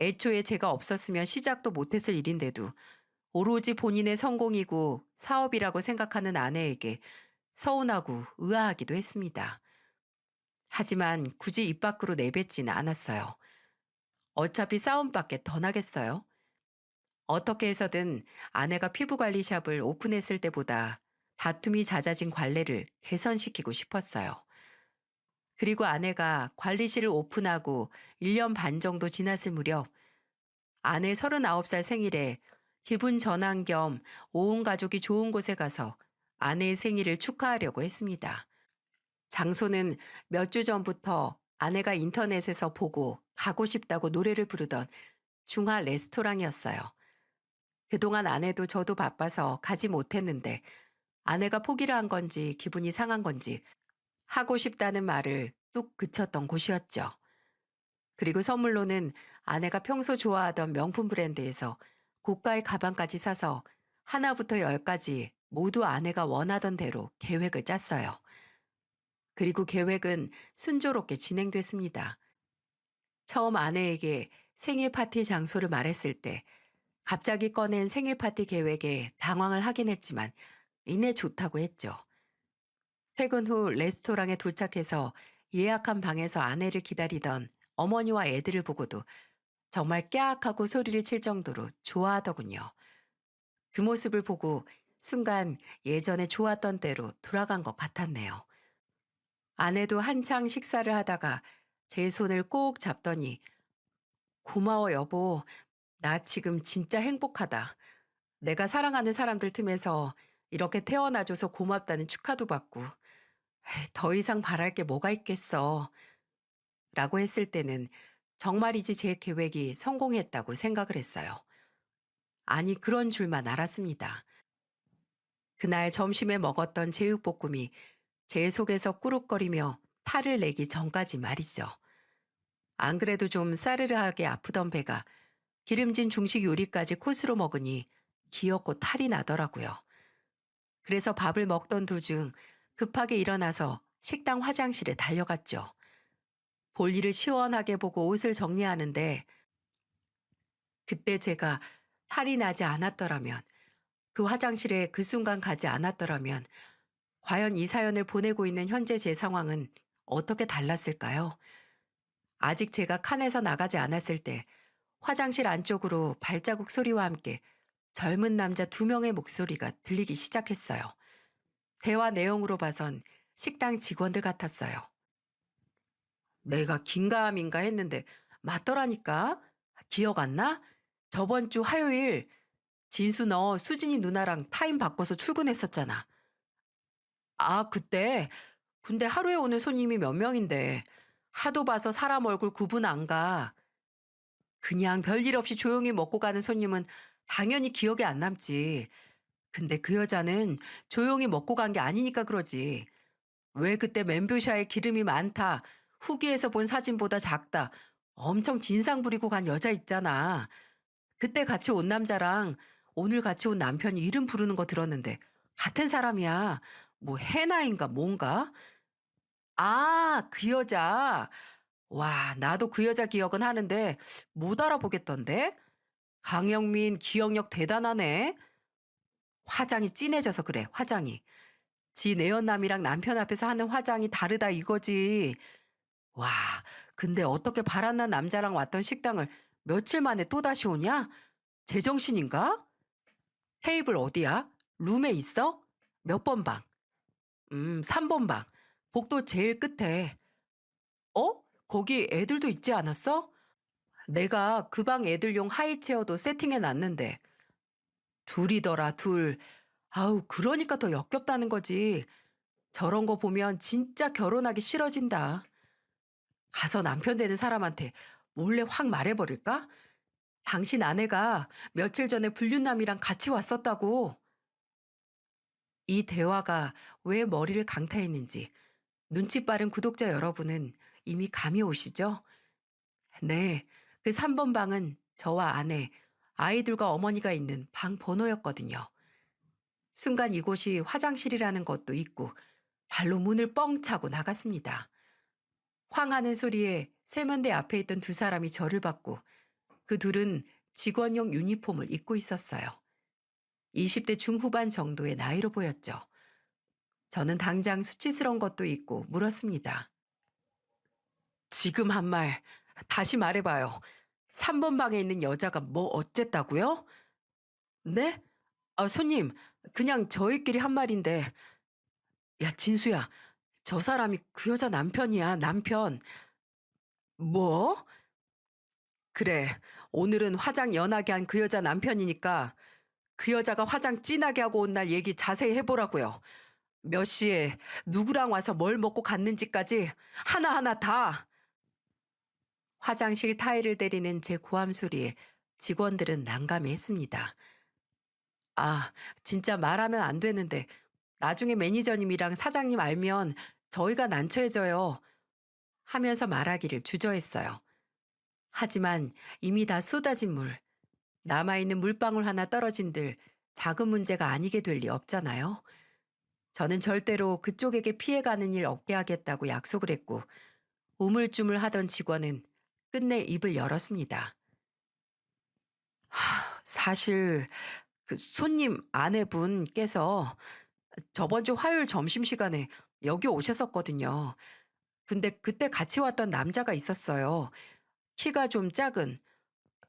애초에 제가 없었으면 시작도 못했을 일인데도 오로지 본인의 성공이고 사업이라고 생각하는 아내에게 서운하고 의아하기도 했습니다. 하지만 굳이 입 밖으로 내뱉지는 않았어요. 어차피 싸움밖에 더 나겠어요. 어떻게 해서든 아내가 피부관리샵을 오픈했을 때보다 다툼이 잦아진 관례를 개선시키고 싶었어요. 그리고 아내가 관리실을 오픈하고 1년 반 정도 지났을 무렵 아내 39살 생일에 기분 전환 겸 온 가족이 좋은 곳에 가서 아내의 생일을 축하하려고 했습니다. 장소는 몇 주 전부터 아내가 인터넷에서 보고 가고 싶다고 노래를 부르던 중화 레스토랑이었어요. 그동안 아내도 저도 바빠서 가지 못했는데 아내가 포기를 한 건지 기분이 상한 건지 하고 싶다는 말을 뚝 그쳤던 곳이었죠. 그리고 선물로는 아내가 평소 좋아하던 명품 브랜드에서 고가의 가방까지 사서 하나부터 열까지 모두 아내가 원하던 대로 계획을 짰어요. 그리고 계획은 순조롭게 진행됐습니다. 처음 아내에게 생일 파티 장소를 말했을 때 갑자기 꺼낸 생일 파티 계획에 당황을 하긴 했지만 이내 좋다고 했죠. 퇴근 후 레스토랑에 도착해서 예약한 방에서 아내를 기다리던 어머니와 애들을 보고도 정말 깨악하고 소리를 칠 정도로 좋아하더군요. 그 모습을 보고 순간 예전에 좋았던 때로 돌아간 것 같았네요. 아내도 한창 식사를 하다가 제 손을 꼭 잡더니 고마워 여보. 나 지금 진짜 행복하다. 내가 사랑하는 사람들 틈에서 이렇게 태어나줘서 고맙다는 축하도 받고 에이, 더 이상 바랄 게 뭐가 있겠어. 라고 했을 때는 정말이지 제 계획이 성공했다고 생각을 했어요. 아니 그런 줄만 알았습니다. 그날 점심에 먹었던 제육볶음이 제 속에서 꾸룩거리며 탈을 내기 전까지 말이죠. 안 그래도 좀 싸르르하게 아프던 배가 기름진 중식 요리까지 코스로 먹으니 기었고 탈이 나더라고요. 그래서 밥을 먹던 도중 급하게 일어나서 식당 화장실에 달려갔죠. 볼일을 시원하게 보고 옷을 정리하는데 그때 제가 탈이 나지 않았더라면 그 화장실에 그 순간 가지 않았더라면 과연 이 사연을 보내고 있는 현재 제 상황은 어떻게 달랐을까요? 아직 제가 칸에서 나가지 않았을 때 화장실 안쪽으로 발자국 소리와 함께 젊은 남자 2명의 목소리가 들리기 시작했어요. 대화 내용으로 봐선 식당 직원들 같았어요. 내가 긴가민가 했는데 맞더라니까. 기억 안 나? 저번 주 화요일 진수 너 수진이 누나랑 타임 바꿔서 출근했었잖아. 아, 그때 근데 하루에 오는 손님이 몇 명인데 하도 봐서 사람 얼굴 구분 안 가. 그냥 별일 없이 조용히 먹고 가는 손님은 당연히 기억에 안 남지. 근데 그 여자는 조용히 먹고 간 게 아니니까 그러지. 왜 그때 멘보샤에 기름이 많다. 후기에서 본 사진보다 작다. 엄청 진상 부리고 간 여자 있잖아. 그때 같이 온 남자랑 오늘 같이 온 남편이 이름 부르는 거 들었는데 같은 사람이야. 뭐 해나인가 뭔가? 아, 그 여자. 와, 나도 그 여자 기억은 하는데 못 알아보겠던데? 강영민 기억력 대단하네. 화장이 진해져서 그래, 화장이. 지 내연남이랑 남편 앞에서 하는 화장이 다르다 이거지. 와, 근데 어떻게 바람난 남자랑 왔던 식당을 며칠 만에 또다시 오냐? 제정신인가? 테이블 어디야? 룸에 있어? 몇 번 방? 3번 방. 복도 제일 끝에. 어? 거기 애들도 있지 않았어? 내가 그 방 애들용 하이체어도 세팅해 놨는데. 둘이더라, 둘. 아우, 그러니까 더 역겹다는 거지. 저런 거 보면 진짜 결혼하기 싫어진다. 가서 남편 되는 사람한테 몰래 확 말해버릴까? 당신 아내가 며칠 전에 불륜남이랑 같이 왔었다고. 이 대화가 왜 머리를 강타했는지 눈치 빠른 구독자 여러분은 이미 감이 오시죠? 네, 그 3번 방은 저와 아내, 아이들과 어머니가 있는 방 번호였거든요. 순간 이곳이 화장실이라는 것도 있고 발로 문을 뻥 차고 나갔습니다. 황하는 소리에 세면대 앞에 있던 두 사람이 저를 봤고 그 둘은 직원용 유니폼을 입고 있었어요. 20대 중후반 정도의 나이로 보였죠. 저는 당장 수치스러운 것도 있고 물었습니다. 지금 한 말 다시 말해봐요. 3번 방에 있는 여자가 뭐 어쨌다고요? 네? 아, 손님, 그냥 저희끼리 한 말인데. 야, 진수야, 저 사람이 그 여자 남편이야, 남편. 뭐? 그래, 오늘은 화장 연하게 한 그 여자 남편이니까 그 여자가 화장 진하게 하고 온 날 얘기 자세히 해보라고요. 몇 시에 누구랑 와서 뭘 먹고 갔는지까지 하나하나 다. 화장실 타일을 때리는 제 고함 소리에 직원들은 난감해했습니다. 아, 진짜 말하면 안 되는데 나중에 매니저님이랑 사장님 알면 저희가 난처해져요. 하면서 말하기를 주저했어요. 하지만 이미 다 쏟아진 물, 남아있는 물방울 하나 떨어진들 작은 문제가 아니게 될 리 없잖아요. 저는 절대로 그쪽에게 피해가는 일 없게 하겠다고 약속을 했고 우물쭈물 하던 직원은 끝내 입을 열었습니다. 사실 그 손님 아내분께서 저번 주 화요일 점심시간에 여기 오셨었거든요. 근데 그때 같이 왔던 남자가 있었어요. 키가 좀 작은.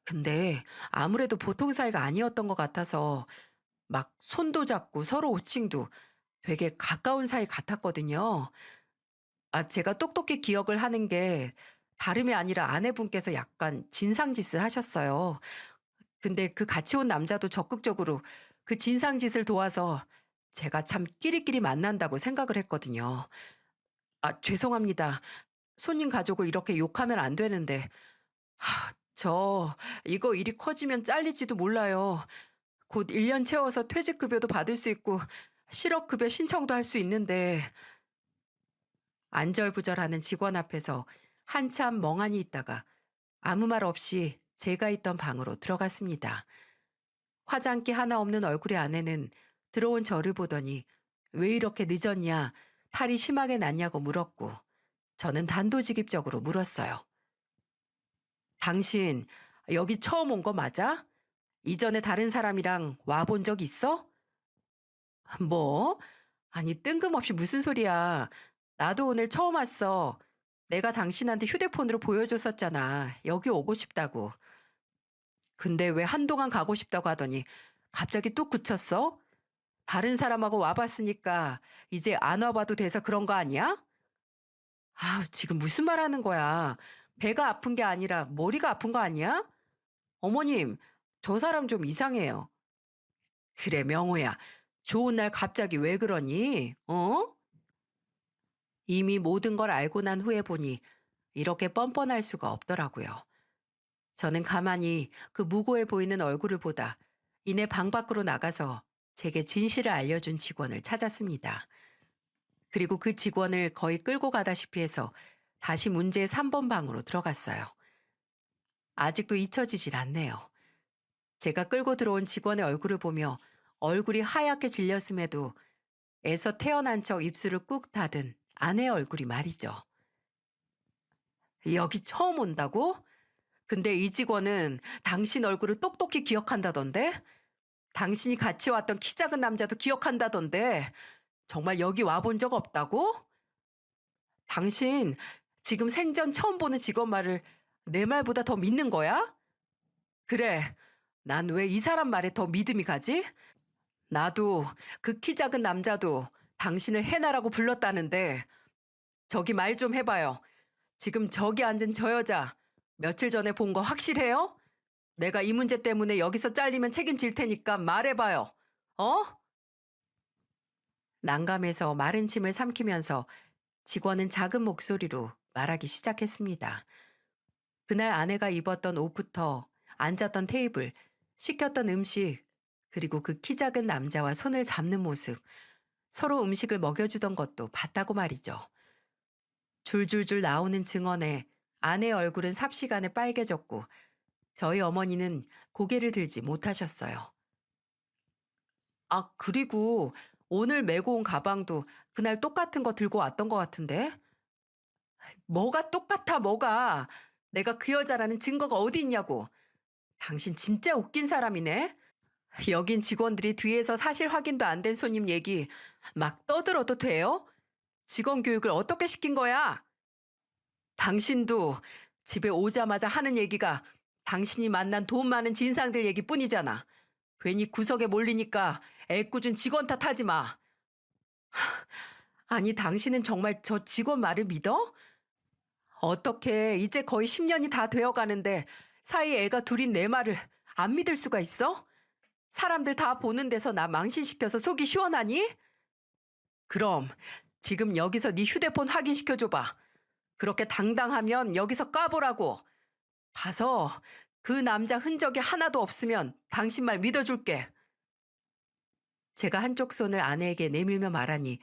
근데 아무래도 보통 사이가 아니었던 것 같아서 막 손도 잡고 서로 호칭도 되게 가까운 사이 같았거든요. 아, 제가 똑똑히 기억을 하는 게 다름이 아니라 아내분께서 약간 진상짓을 하셨어요. 근데 그 같이 온 남자도 적극적으로 그 진상짓을 도와서 제가 참 끼리끼리 만난다고 생각을 했거든요. 아, 죄송합니다. 손님 가족을 이렇게 욕하면 안 되는데. 저 이거 일이 커지면 잘릴지도 몰라요. 곧 1년 채워서 퇴직급여도 받을 수 있고 실업급여 신청도 할 수 있는데. 안절부절하는 직원 앞에서 한참 멍하니 있다가 아무 말 없이 제가 있던 방으로 들어갔습니다. 화장기 하나 없는 얼굴의 아내는 들어온 저를 보더니 왜 이렇게 늦었냐, 탈이 심하게 났냐고 물었고 저는 단도직입적으로 물었어요. 당신 여기 처음 온 거 맞아? 이전에 다른 사람이랑 와본 적 있어? 뭐? 아니 뜬금없이 무슨 소리야. 나도 오늘 처음 왔어. 내가 당신한테 휴대폰으로 보여줬었잖아. 여기 오고 싶다고. 근데 왜 한동안 가고 싶다고 하더니 갑자기 뚝 굳혔어? 다른 사람하고 와봤으니까 이제 안 와봐도 돼서 그런 거 아니야? 아, 지금 무슨 말 하는 거야? 배가 아픈 게 아니라 머리가 아픈 거 아니야? 어머님, 저 사람 좀 이상해요. 그래, 명호야. 좋은 날 갑자기 왜 그러니? 어? 이미 모든 걸 알고 난 후에 보니 이렇게 뻔뻔할 수가 없더라고요. 저는 가만히 그 무고해 보이는 얼굴을 보다 이내 방 밖으로 나가서 제게 진실을 알려준 직원을 찾았습니다. 그리고 그 직원을 거의 끌고 가다시피 해서 다시 문제의 3번 방으로 들어갔어요. 아직도 잊혀지질 않네요. 제가 끌고 들어온 직원의 얼굴을 보며 얼굴이 하얗게 질렸음에도 애서 태어난 척 입술을 꾹 닫은 아내의 얼굴이 말이죠. 여기 처음 온다고? 근데 이 직원은 당신 얼굴을 똑똑히 기억한다던데? 당신이 같이 왔던 키 작은 남자도 기억한다던데? 정말 여기 와본 적 없다고? 당신 지금 생전 처음 보는 직원 말을 내 말보다 더 믿는 거야? 그래. 난 왜 이 사람 말에 더 믿음이 가지? 나도 그 키 작은 남자도 당신을 해나라고 불렀다는데 저기 말 좀 해봐요. 지금 저기 앉은 저 여자 며칠 전에 본 거 확실해요? 내가 이 문제 때문에 여기서 잘리면 책임질 테니까 말해봐요. 어? 난감해서 마른 침을 삼키면서 직원은 작은 목소리로 말하기 시작했습니다. 그날 아내가 입었던 옷부터 앉았던 테이블, 시켰던 음식, 그리고 그 키 작은 남자와 손을 잡는 모습, 서로 음식을 먹여주던 것도 봤다고 말이죠. 줄줄줄 나오는 증언에 아내 얼굴은 삽시간에 빨개졌고 저희 어머니는 고개를 들지 못하셨어요. 아, 그리고 오늘 메고 온 가방도 그날 똑같은 거 들고 왔던 것 같은데? 뭐가 똑같아, 뭐가? 내가 그 여자라는 증거가 어디 있냐고. 당신 진짜 웃긴 사람이네. 여긴 직원들이 뒤에서 사실 확인도 안 된 손님 얘기 막 떠들어도 돼요? 직원 교육을 어떻게 시킨 거야? 당신도 집에 오자마자 하는 얘기가 당신이 만난 돈 많은 진상들 얘기뿐이잖아. 괜히 구석에 몰리니까 애꿎은 직원 탓하지 마. 아니, 당신은 정말 저 직원 말을 믿어? 어떻게 이제 거의 10년이 다 되어 가는데 사이에 애가 둘인 내 말을 안 믿을 수가 있어? 사람들 다 보는 데서 나 망신시켜서 속이 시원하니? 그럼 지금 여기서 네 휴대폰 확인시켜 줘봐. 그렇게 당당하면 여기서 까보라고. 봐서 그 남자 흔적이 하나도 없으면 당신 말 믿어줄게. 제가 한쪽 손을 아내에게 내밀며 말하니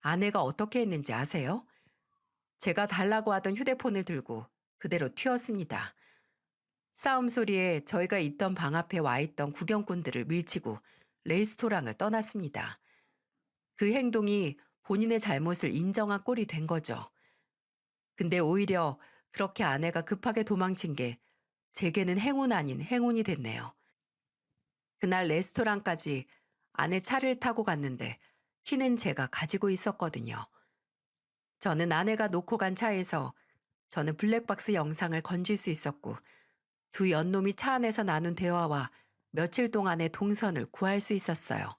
아내가 어떻게 했는지 아세요? 제가 달라고 하던 휴대폰을 들고 그대로 튀었습니다. 싸움 소리에 저희가 있던 방 앞에 와 있던 구경꾼들을 밀치고 레스토랑을 떠났습니다. 그 행동이 본인의 잘못을 인정한 꼴이 된 거죠. 근데 오히려 그렇게 아내가 급하게 도망친 게 제게는 행운 아닌 행운이 됐네요. 그날 레스토랑까지 아내 차를 타고 갔는데 키는 제가 가지고 있었거든요. 저는 아내가 놓고 간 차에서 저는 블랙박스 영상을 건질 수 있었고 두 연놈이 차 안에서 나눈 대화와 며칠 동안의 동선을 구할 수 있었어요.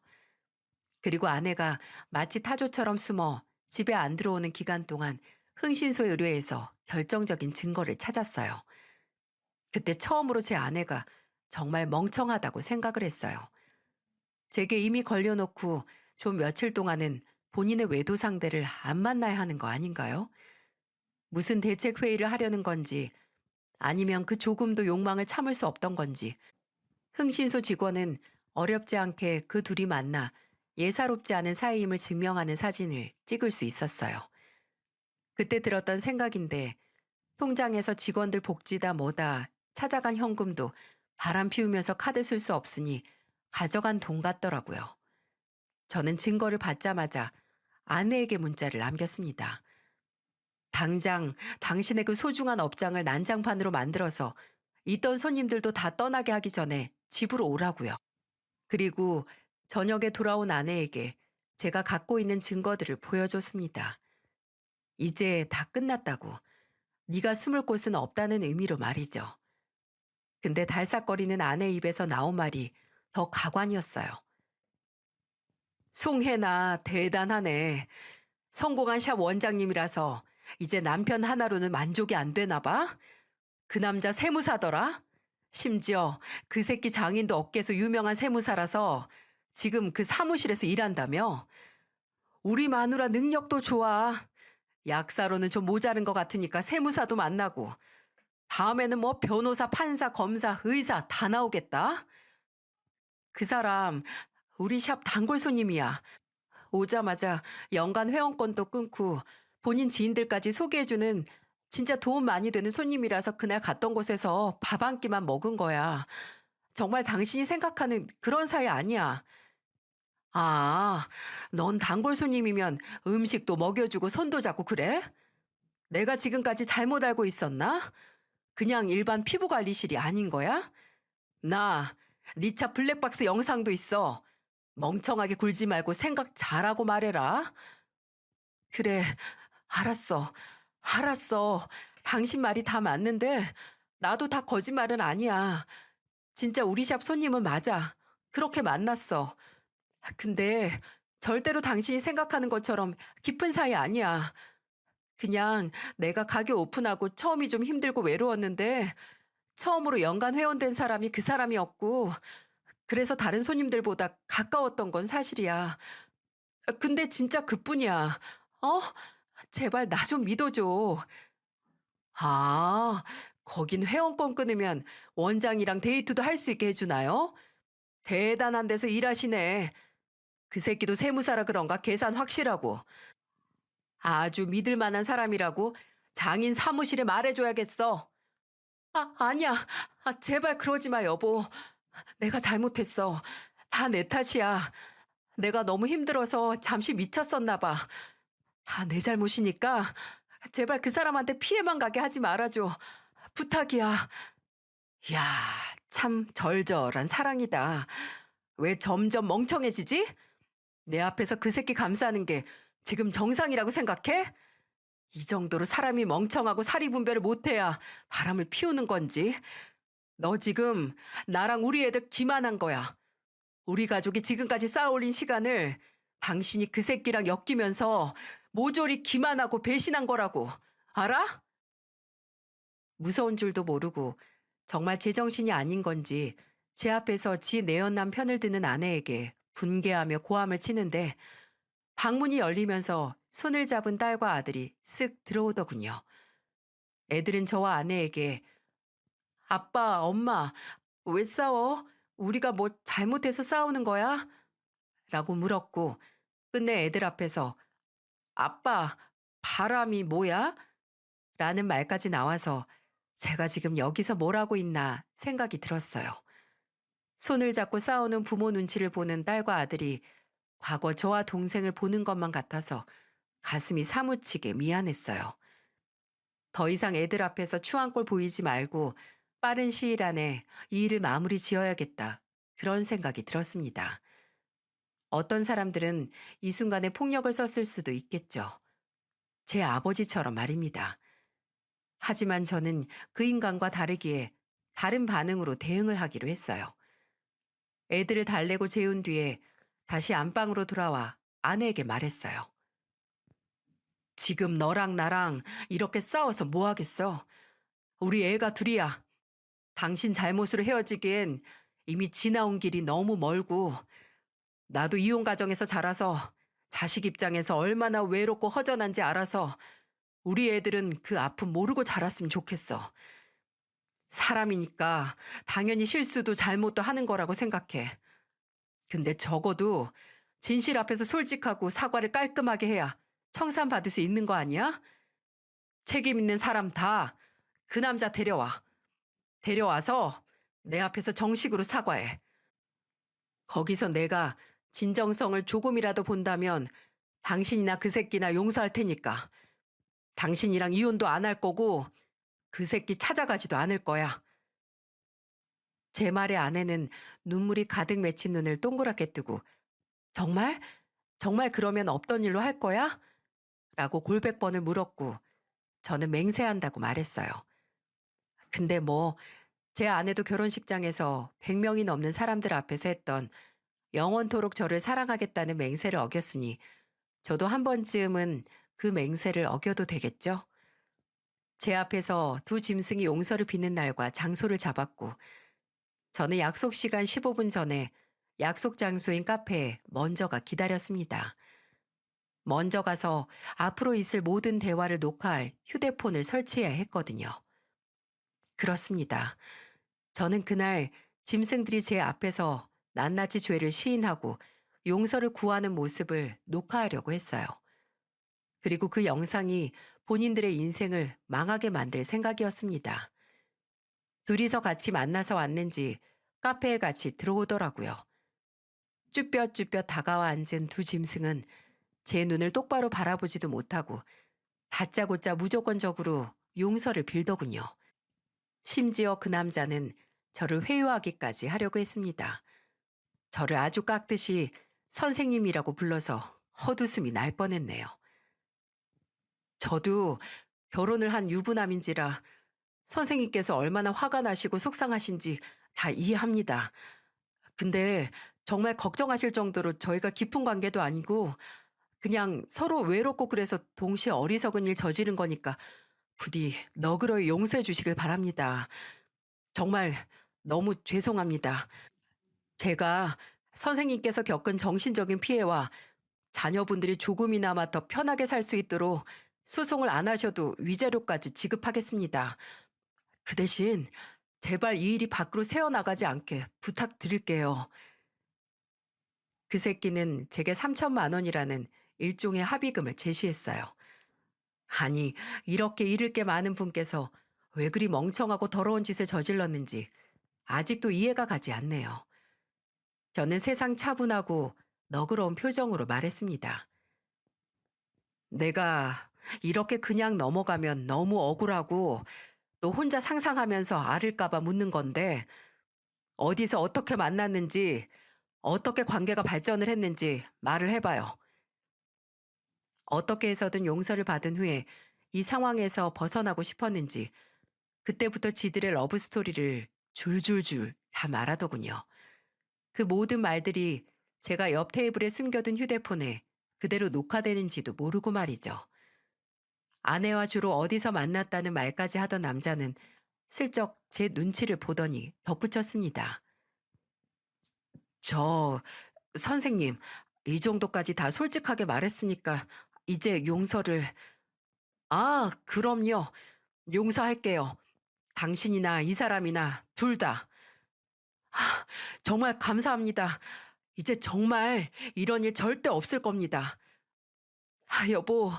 그리고 아내가 마치 타조처럼 숨어 집에 안 들어오는 기간 동안 흥신소에 의뢰해서 결정적인 증거를 찾았어요. 그때 처음으로 제 아내가 정말 멍청하다고 생각을 했어요. 제게 이미 걸려놓고 좀 며칠 동안은 본인의 외도 상대를 안 만나야 하는 거 아닌가요? 무슨 대책 회의를 하려는 건지 아니면 그 조금도 욕망을 참을 수 없던 건지 흥신소 직원은 어렵지 않게 그 둘이 만나 예사롭지 않은 사이임을 증명하는 사진을 찍을 수 있었어요. 그때 들었던 생각인데 통장에서 직원들 복지다 뭐다 찾아간 현금도 바람 피우면서 카드 쓸 수 없으니 가져간 돈 같더라고요. 저는 증거를 받자마자 아내에게 문자를 남겼습니다. 당장 당신의 그 소중한 업장을 난장판으로 만들어서 있던 손님들도 다 떠나게 하기 전에 집으로 오라고요. 그리고 저녁에 돌아온 아내에게 제가 갖고 있는 증거들을 보여줬습니다. 이제 다 끝났다고. 네가 숨을 곳은 없다는 의미로 말이죠. 근데 달싹거리는 아내 입에서 나온 말이 더 가관이었어요. 송혜나 대단하네. 성공한 샵 원장님이라서 이제 남편 하나로는 만족이 안 되나 봐? 그 남자 세무사더라? 심지어 그 새끼 장인도 업계에서 유명한 세무사라서 지금 그 사무실에서 일한다며? 우리 마누라 능력도 좋아. 약사로는 좀 모자른 것 같으니까 세무사도 만나고 다음에는 뭐 변호사, 판사, 검사, 의사 다 나오겠다. 그 사람 우리 샵 단골 손님이야. 오자마자 연간 회원권도 끊고 본인 지인들까지 소개해주는 진짜 도움 많이 되는 손님이라서 그날 갔던 곳에서 밥 한 끼만 먹은 거야. 정말 당신이 생각하는 그런 사이 아니야. 아, 넌 단골 손님이면 음식도 먹여주고 손도 잡고 그래? 내가 지금까지 잘못 알고 있었나? 그냥 일반 피부관리실이 아닌 거야? 나, 네 차 블랙박스 영상도 있어. 멍청하게 굴지 말고 생각 잘하고 말해라. 그래, 알았어. 알았어. 당신 말이 다 맞는데 나도 다 거짓말은 아니야. 진짜 우리 샵 손님은 맞아. 그렇게 만났어. 근데 절대로 당신이 생각하는 것처럼 깊은 사이 아니야. 그냥 내가 가게 오픈하고 처음이 좀 힘들고 외로웠는데 처음으로 연간 회원된 사람이 그 사람이었고 그래서 다른 손님들보다 가까웠던 건 사실이야. 근데 진짜 그뿐이야. 어? 제발 나 좀 믿어줘. 아, 거긴 회원권 끊으면 원장이랑 데이트도 할 수 있게 해주나요? 대단한 데서 일하시네. 그 새끼도 세무사라 그런가 계산 확실하고. 아주 믿을 만한 사람이라고 장인 사무실에 말해줘야겠어. 아니야. 제발 그러지 마, 여보. 내가 잘못했어. 다 내 탓이야. 내가 너무 힘들어서 잠시 미쳤었나 봐. 다 내 잘못이니까 제발 그 사람한테 피해만 가게 하지 말아줘. 부탁이야. 야, 참 절절한 사랑이다. 왜 점점 멍청해지지? 내 앞에서 그 새끼 감싸는 게 지금 정상이라고 생각해? 이 정도로 사람이 멍청하고 사리분별을 못해야 바람을 피우는 건지. 너 지금 나랑 우리 애들 기만한 거야. 우리 가족이 지금까지 쌓아올린 시간을 당신이 그 새끼랑 엮이면서 모조리 기만하고 배신한 거라고. 알아? 무서운 줄도 모르고 정말 제정신이 아닌 건지 제 앞에서 지 내연남 편을 드는 아내에게 분개하며 고함을 치는데 방문이 열리면서 손을 잡은 딸과 아들이 쓱 들어오더군요. 애들은 저와 아내에게 아빠, 엄마, 왜 싸워? 우리가 뭐 잘못해서 싸우는 거야? 라고 물었고 끝내 애들 앞에서 아빠, 바람이 뭐야? 라는 말까지 나와서 제가 지금 여기서 뭘 하고 있나 생각이 들었어요. 손을 잡고 싸우는 부모 눈치를 보는 딸과 아들이 과거 저와 동생을 보는 것만 같아서 가슴이 사무치게 미안했어요. 더 이상 애들 앞에서 추한 꼴 보이지 말고 빠른 시일 안에 이 일을 마무리 지어야겠다. 그런 생각이 들었습니다. 어떤 사람들은 이 순간에 폭력을 썼을 수도 있겠죠. 제 아버지처럼 말입니다. 하지만 저는 그 인간과 다르기에 다른 반응으로 대응을 하기로 했어요. 애들을 달래고 재운 뒤에 다시 안방으로 돌아와 아내에게 말했어요. 지금 너랑 나랑 이렇게 싸워서 뭐 하겠어? 우리 애가 둘이야. 당신 잘못으로 헤어지기엔 이미 지나온 길이 너무 멀고 나도 이혼 가정에서 자라서 자식 입장에서 얼마나 외롭고 허전한지 알아서 우리 애들은 그 아픔 모르고 자랐으면 좋겠어. 사람이니까 당연히 실수도 잘못도 하는 거라고 생각해. 근데 적어도 진실 앞에서 솔직하고 사과를 깔끔하게 해야 청산받을 수 있는 거 아니야? 책임 있는 사람 다 그 남자 데려와. 데려와서 내 앞에서 정식으로 사과해. 거기서 내가 진정성을 조금이라도 본다면 당신이나 그 새끼나 용서할 테니까. 당신이랑 이혼도 안 할 거고 그 새끼 찾아가지도 않을 거야. 제 말에 아내는 눈물이 가득 맺힌 눈을 동그랗게 뜨고 정말? 정말 그러면 없던 일로 할 거야? 라고 골백 번을 물었고 저는 맹세한다고 말했어요. 근데 뭐 제 아내도 결혼식장에서 100명이 넘는 사람들 앞에서 했던 영원토록 저를 사랑하겠다는 맹세를 어겼으니 저도 한 번쯤은 그 맹세를 어겨도 되겠죠? 제 앞에서 두 짐승이 용서를 비는 날과 장소를 잡았고 저는 약속 시간 15분 전에 약속 장소인 카페에 먼저가 기다렸습니다. 먼저 가서 앞으로 있을 모든 대화를 녹화할 휴대폰을 설치해야 했거든요. 그렇습니다. 저는 그날 짐승들이 제 앞에서 낱낱이 죄를 시인하고 용서를 구하는 모습을 녹화하려고 했어요. 그리고 그 영상이 본인들의 인생을 망하게 만들 생각이었습니다. 둘이서 같이 만나서 왔는지 카페에 같이 들어오더라고요. 쭈뼛쭈뼛 다가와 앉은 두 짐승은 제 눈을 똑바로 바라보지도 못하고 다짜고짜 무조건적으로 용서를 빌더군요. 심지어 그 남자는 저를 회유하기까지 하려고 했습니다. 저를 아주 깎듯이 선생님이라고 불러서 헛웃음이 날 뻔했네요. 저도 결혼을 한 유부남인지라 선생님께서 얼마나 화가 나시고 속상하신지 다 이해합니다. 근데 정말 걱정하실 정도로 저희가 깊은 관계도 아니고 그냥 서로 외롭고 그래서 동시에 어리석은 일 저지른 거니까 부디 너그러이 용서해 주시길 바랍니다. 정말 너무 죄송합니다. 제가 선생님께서 겪은 정신적인 피해와 자녀분들이 조금이나마 더 편하게 살 수 있도록 소송을 안 하셔도 위자료까지 지급하겠습니다. 그 대신 제발 이 일이 밖으로 새어나가지 않게 부탁드릴게요. 그 새끼는 제게 3천만 원이라는 일종의 합의금을 제시했어요. 아니, 이렇게 잃을 게 많은 분께서 왜 그리 멍청하고 더러운 짓을 저질렀는지 아직도 이해가 가지 않네요. 저는 세상 차분하고 너그러운 표정으로 말했습니다. 내가 이렇게 그냥 넘어가면 너무 억울하고 또 혼자 상상하면서 앓을까봐 묻는 건데 어디서 어떻게 만났는지 어떻게 관계가 발전을 했는지 말을 해봐요. 어떻게 해서든 용서를 받은 후에 이 상황에서 벗어나고 싶었는지 그때부터 지들의 러브 스토리를 줄줄줄 다 말하더군요. 그 모든 말들이 제가 옆 테이블에 숨겨둔 휴대폰에 그대로 녹화되는지도 모르고 말이죠. 아내와 주로 어디서 만났다는 말까지 하던 남자는 슬쩍 제 눈치를 보더니 덧붙였습니다. 저, 선생님, 이 정도까지 다 솔직하게 말했으니까 이제 용서를... 아, 그럼요. 용서할게요. 당신이나 이 사람이나 둘 다. 정말 감사합니다. 이제 정말 이런 일 절대 없을 겁니다. 여보,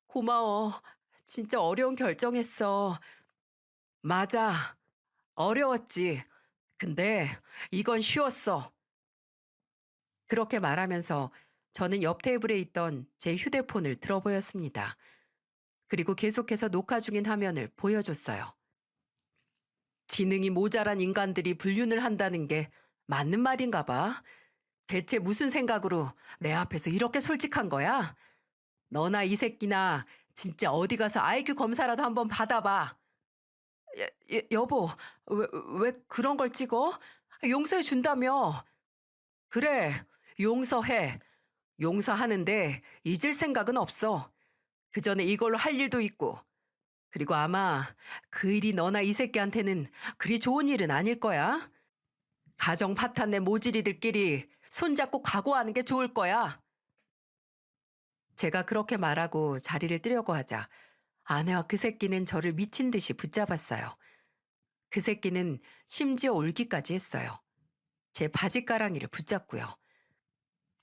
고마워. 진짜 어려운 결정했어. 맞아. 어려웠지. 근데 이건 쉬웠어. 그렇게 말하면서 저는 옆 테이블에 있던 제 휴대폰을 들어보였습니다. 그리고 계속해서 녹화 중인 화면을 보여줬어요. 지능이 모자란 인간들이 불륜을 한다는 게 맞는 말인가 봐. 대체 무슨 생각으로 내 앞에서 이렇게 솔직한 거야? 너나 이 새끼나 진짜 어디 가서 IQ 검사라도 한번 받아봐. 여보, 왜 그런 걸 찍어? 용서해 준다며. 그래, 용서해. 용서하는데 잊을 생각은 없어. 그 전에 이걸로 할 일도 있고. 그리고 아마 그 일이 너나 이 새끼한테는 그리 좋은 일은 아닐 거야. 가정 파탄 내 모질이들끼리 손잡고 각오하는 게 좋을 거야. 제가 그렇게 말하고 자리를 뜨려고 하자 아내와 그 새끼는 저를 미친 듯이 붙잡았어요. 그 새끼는 심지어 울기까지 했어요. 제 바지가랑이를 붙잡고요.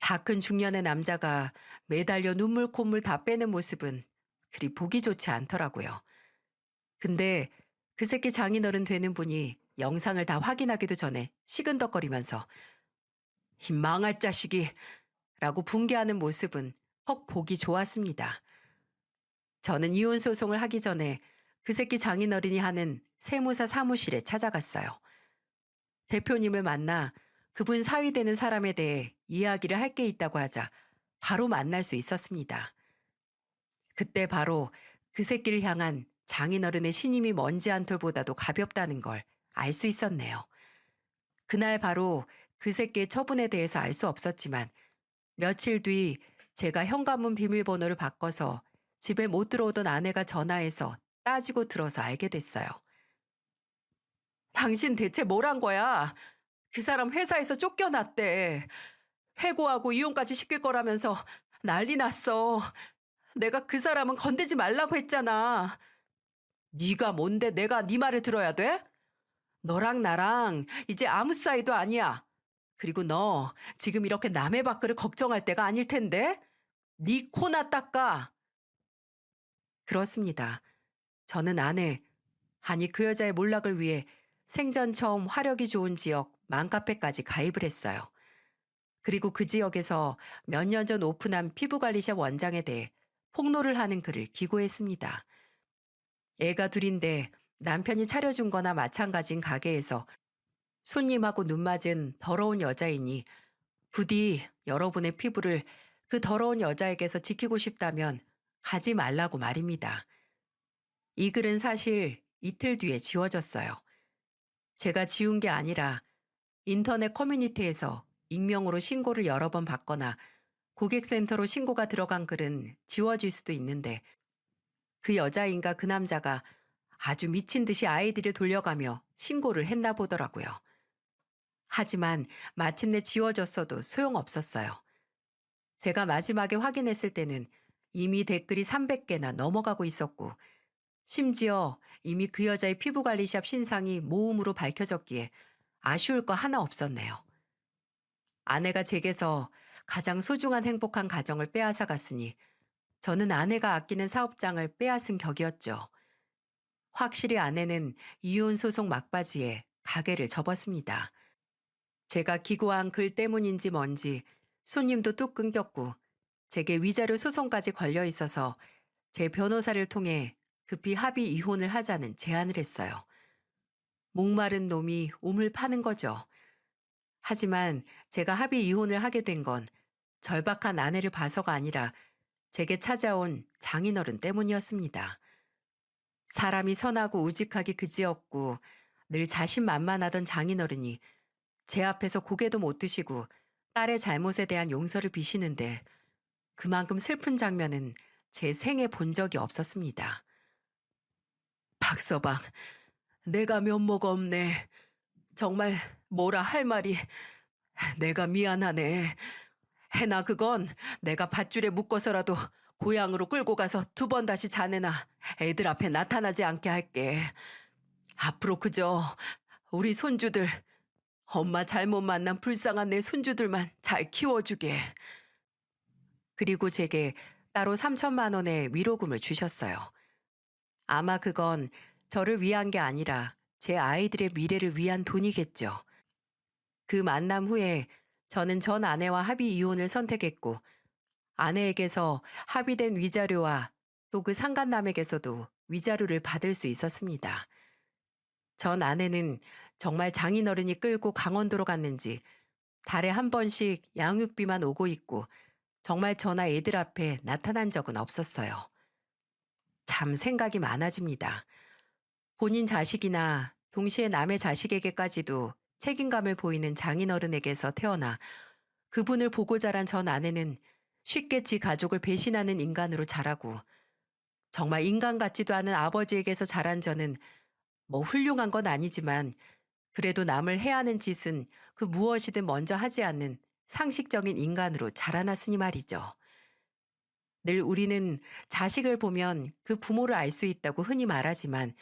다 큰 중년의 남자가 매달려 눈물 콧물 다 빼는 모습은 그리 보기 좋지 않더라고요. 근데 그 새끼 장인어른 되는 분이 영상을 다 확인하기도 전에 시근덕거리면서 이 망할 자식이 라고 붕괴하는 모습은 헉 보기 좋았습니다. 저는 이혼 소송을 하기 전에 그 새끼 장인어른이 하는 세무사 사무실에 찾아갔어요. 대표님을 만나 그분 사위 되는 사람에 대해 이야기를 할 게 있다고 하자 바로 만날 수 있었습니다. 그때 바로 그 새끼를 향한 장인어른의 신임이 먼지 한 톨보다도 가볍다는 걸 알 수 있었네요. 그날 바로 그 새끼의 처분에 대해서 알 수 없었지만 며칠 뒤 제가 현관문 비밀번호를 바꿔서 집에 못 들어오던 아내가 전화해서 따지고 들어서 알게 됐어요. 당신 대체 뭘 한 거야? 그 사람 회사에서 쫓겨났대. 해고하고 이혼까지 시킬 거라면서 난리 났어. 내가 그 사람은 건들지 말라고 했잖아. 네가 뭔데 내가 네 말을 들어야 돼? 너랑 나랑 이제 아무 사이도 아니야. 그리고 너 지금 이렇게 남의 밖을 걱정할 때가 아닐 텐데? 네 코나 닦아. 그렇습니다. 저는 아내, 아니 그 여자의 몰락을 위해 생전 처음 화력이 좋은 지역 맘카페까지 가입을 했어요. 그리고 그 지역에서 몇 년 전 오픈한 피부관리샵 원장에 대해 폭로를 하는 글을 기고했습니다. 애가 둘인데 남편이 차려준 거나 마찬가지인 가게에서 손님하고 눈 맞은 더러운 여자이니 부디 여러분의 피부를 그 더러운 여자에게서 지키고 싶다면 가지 말라고 말입니다. 이 글은 사실 이틀 뒤에 지워졌어요. 제가 지운 게 아니라 인터넷 커뮤니티에서 익명으로 신고를 여러 번 받거나 고객센터로 신고가 들어간 글은 지워질 수도 있는데 그 여자인가 그 남자가 아주 미친 듯이 아이디를 돌려가며 신고를 했나 보더라고요. 하지만 마침내 지워졌어도 소용없었어요. 제가 마지막에 확인했을 때는 이미 댓글이 300개나 넘어가고 있었고, 심지어 이미 그 여자의 피부관리샵 신상이 모음으로 밝혀졌기에 아쉬울 거 하나 없었네요. 아내가 제게서 가장 소중한 행복한 가정을 빼앗아 갔으니 저는 아내가 아끼는 사업장을 빼앗은 격이었죠. 확실히 아내는 이혼 소송 막바지에 가게를 접었습니다. 제가 기고한 글 때문인지 뭔지 손님도 뚝 끊겼고 제게 위자료 소송까지 걸려 있어서 제 변호사를 통해 급히 합의 이혼을 하자는 제안을 했어요. 목마른 놈이 우물 파는 거죠. 하지만 제가 합의 이혼을 하게 된 건 절박한 아내를 봐서가 아니라 제게 찾아온 장인어른 때문이었습니다. 사람이 선하고 우직하기 그지없고 늘 자신만만하던 장인어른이 제 앞에서 고개도 못 드시고 딸의 잘못에 대한 용서를 비시는데 그만큼 슬픈 장면은 제 생에 본 적이 없었습니다. 박서방, 내가 면모가 없네. 정말 뭐라 할 말이 내가 미안하네. 해나 그건 내가 밧줄에 묶어서라도 고향으로 끌고 가서 두 번 다시 자네나 애들 앞에 나타나지 않게 할게. 앞으로 그저 우리 손주들, 엄마 잘못 만난 불쌍한 내 손주들만 잘 키워주게. 그리고 제게 따로 3천만 원의 위로금을 주셨어요. 아마 그건 저를 위한 게 아니라 제 아이들의 미래를 위한 돈이겠죠. 그 만남 후에 저는 전 아내와 합의 이혼을 선택했고 아내에게서 합의된 위자료와 또 그 상간남에게서도 위자료를 받을 수 있었습니다. 전 아내는 정말 장인어른이 끌고 강원도로 갔는지 달에 한 번씩 양육비만 오고 있고 정말 저나 애들 앞에 나타난 적은 없었어요. 참 생각이 많아집니다. 본인 자식이나 동시에 남의 자식에게까지도 책임감을 보이는 장인어른에게서 태어나 그분을 보고 자란 전 아내는 쉽게 지 가족을 배신하는 인간으로 자라고 정말 인간 같지도 않은 아버지에게서 자란 저는 뭐 훌륭한 건 아니지만 그래도 남을 해하는 짓은 그 무엇이든 먼저 하지 않는 상식적인 인간으로 자라났으니 말이죠. 늘 우리는 자식을 보면 그 부모를 알 수 있다고 흔히 말하지만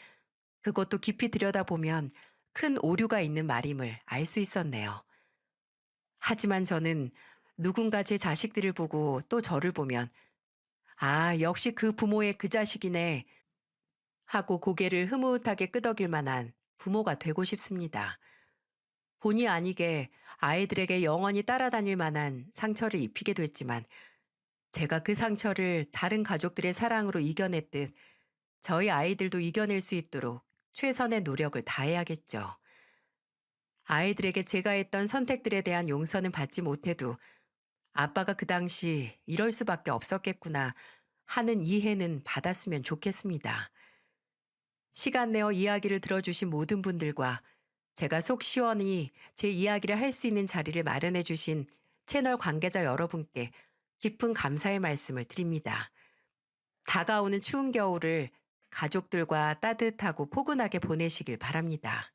그것도 깊이 들여다보면 큰 오류가 있는 말임을 알 수 있었네요. 하지만 저는 누군가 제 자식들을 보고 또 저를 보면 아, 역시 그 부모의 그 자식이네 하고 고개를 흐뭇하게 끄덕일 만한 부모가 되고 싶습니다. 본의 아니게 아이들에게 영원히 따라다닐 만한 상처를 입히게 됐지만 제가 그 상처를 다른 가족들의 사랑으로 이겨냈듯 저희 아이들도 이겨낼 수 있도록 최선의 노력을 다해야겠죠. 아이들에게 제가 했던 선택들에 대한 용서는 받지 못해도 아빠가 그 당시 이럴 수밖에 없었겠구나 하는 이해는 받았으면 좋겠습니다. 시간 내어 이야기를 들어주신 모든 분들과 제가 속 시원히 제 이야기를 할 수 있는 자리를 마련해 주신 채널 관계자 여러분께 깊은 감사의 말씀을 드립니다. 다가오는 추운 겨울을 가족들과 따뜻하고 포근하게 보내시길 바랍니다.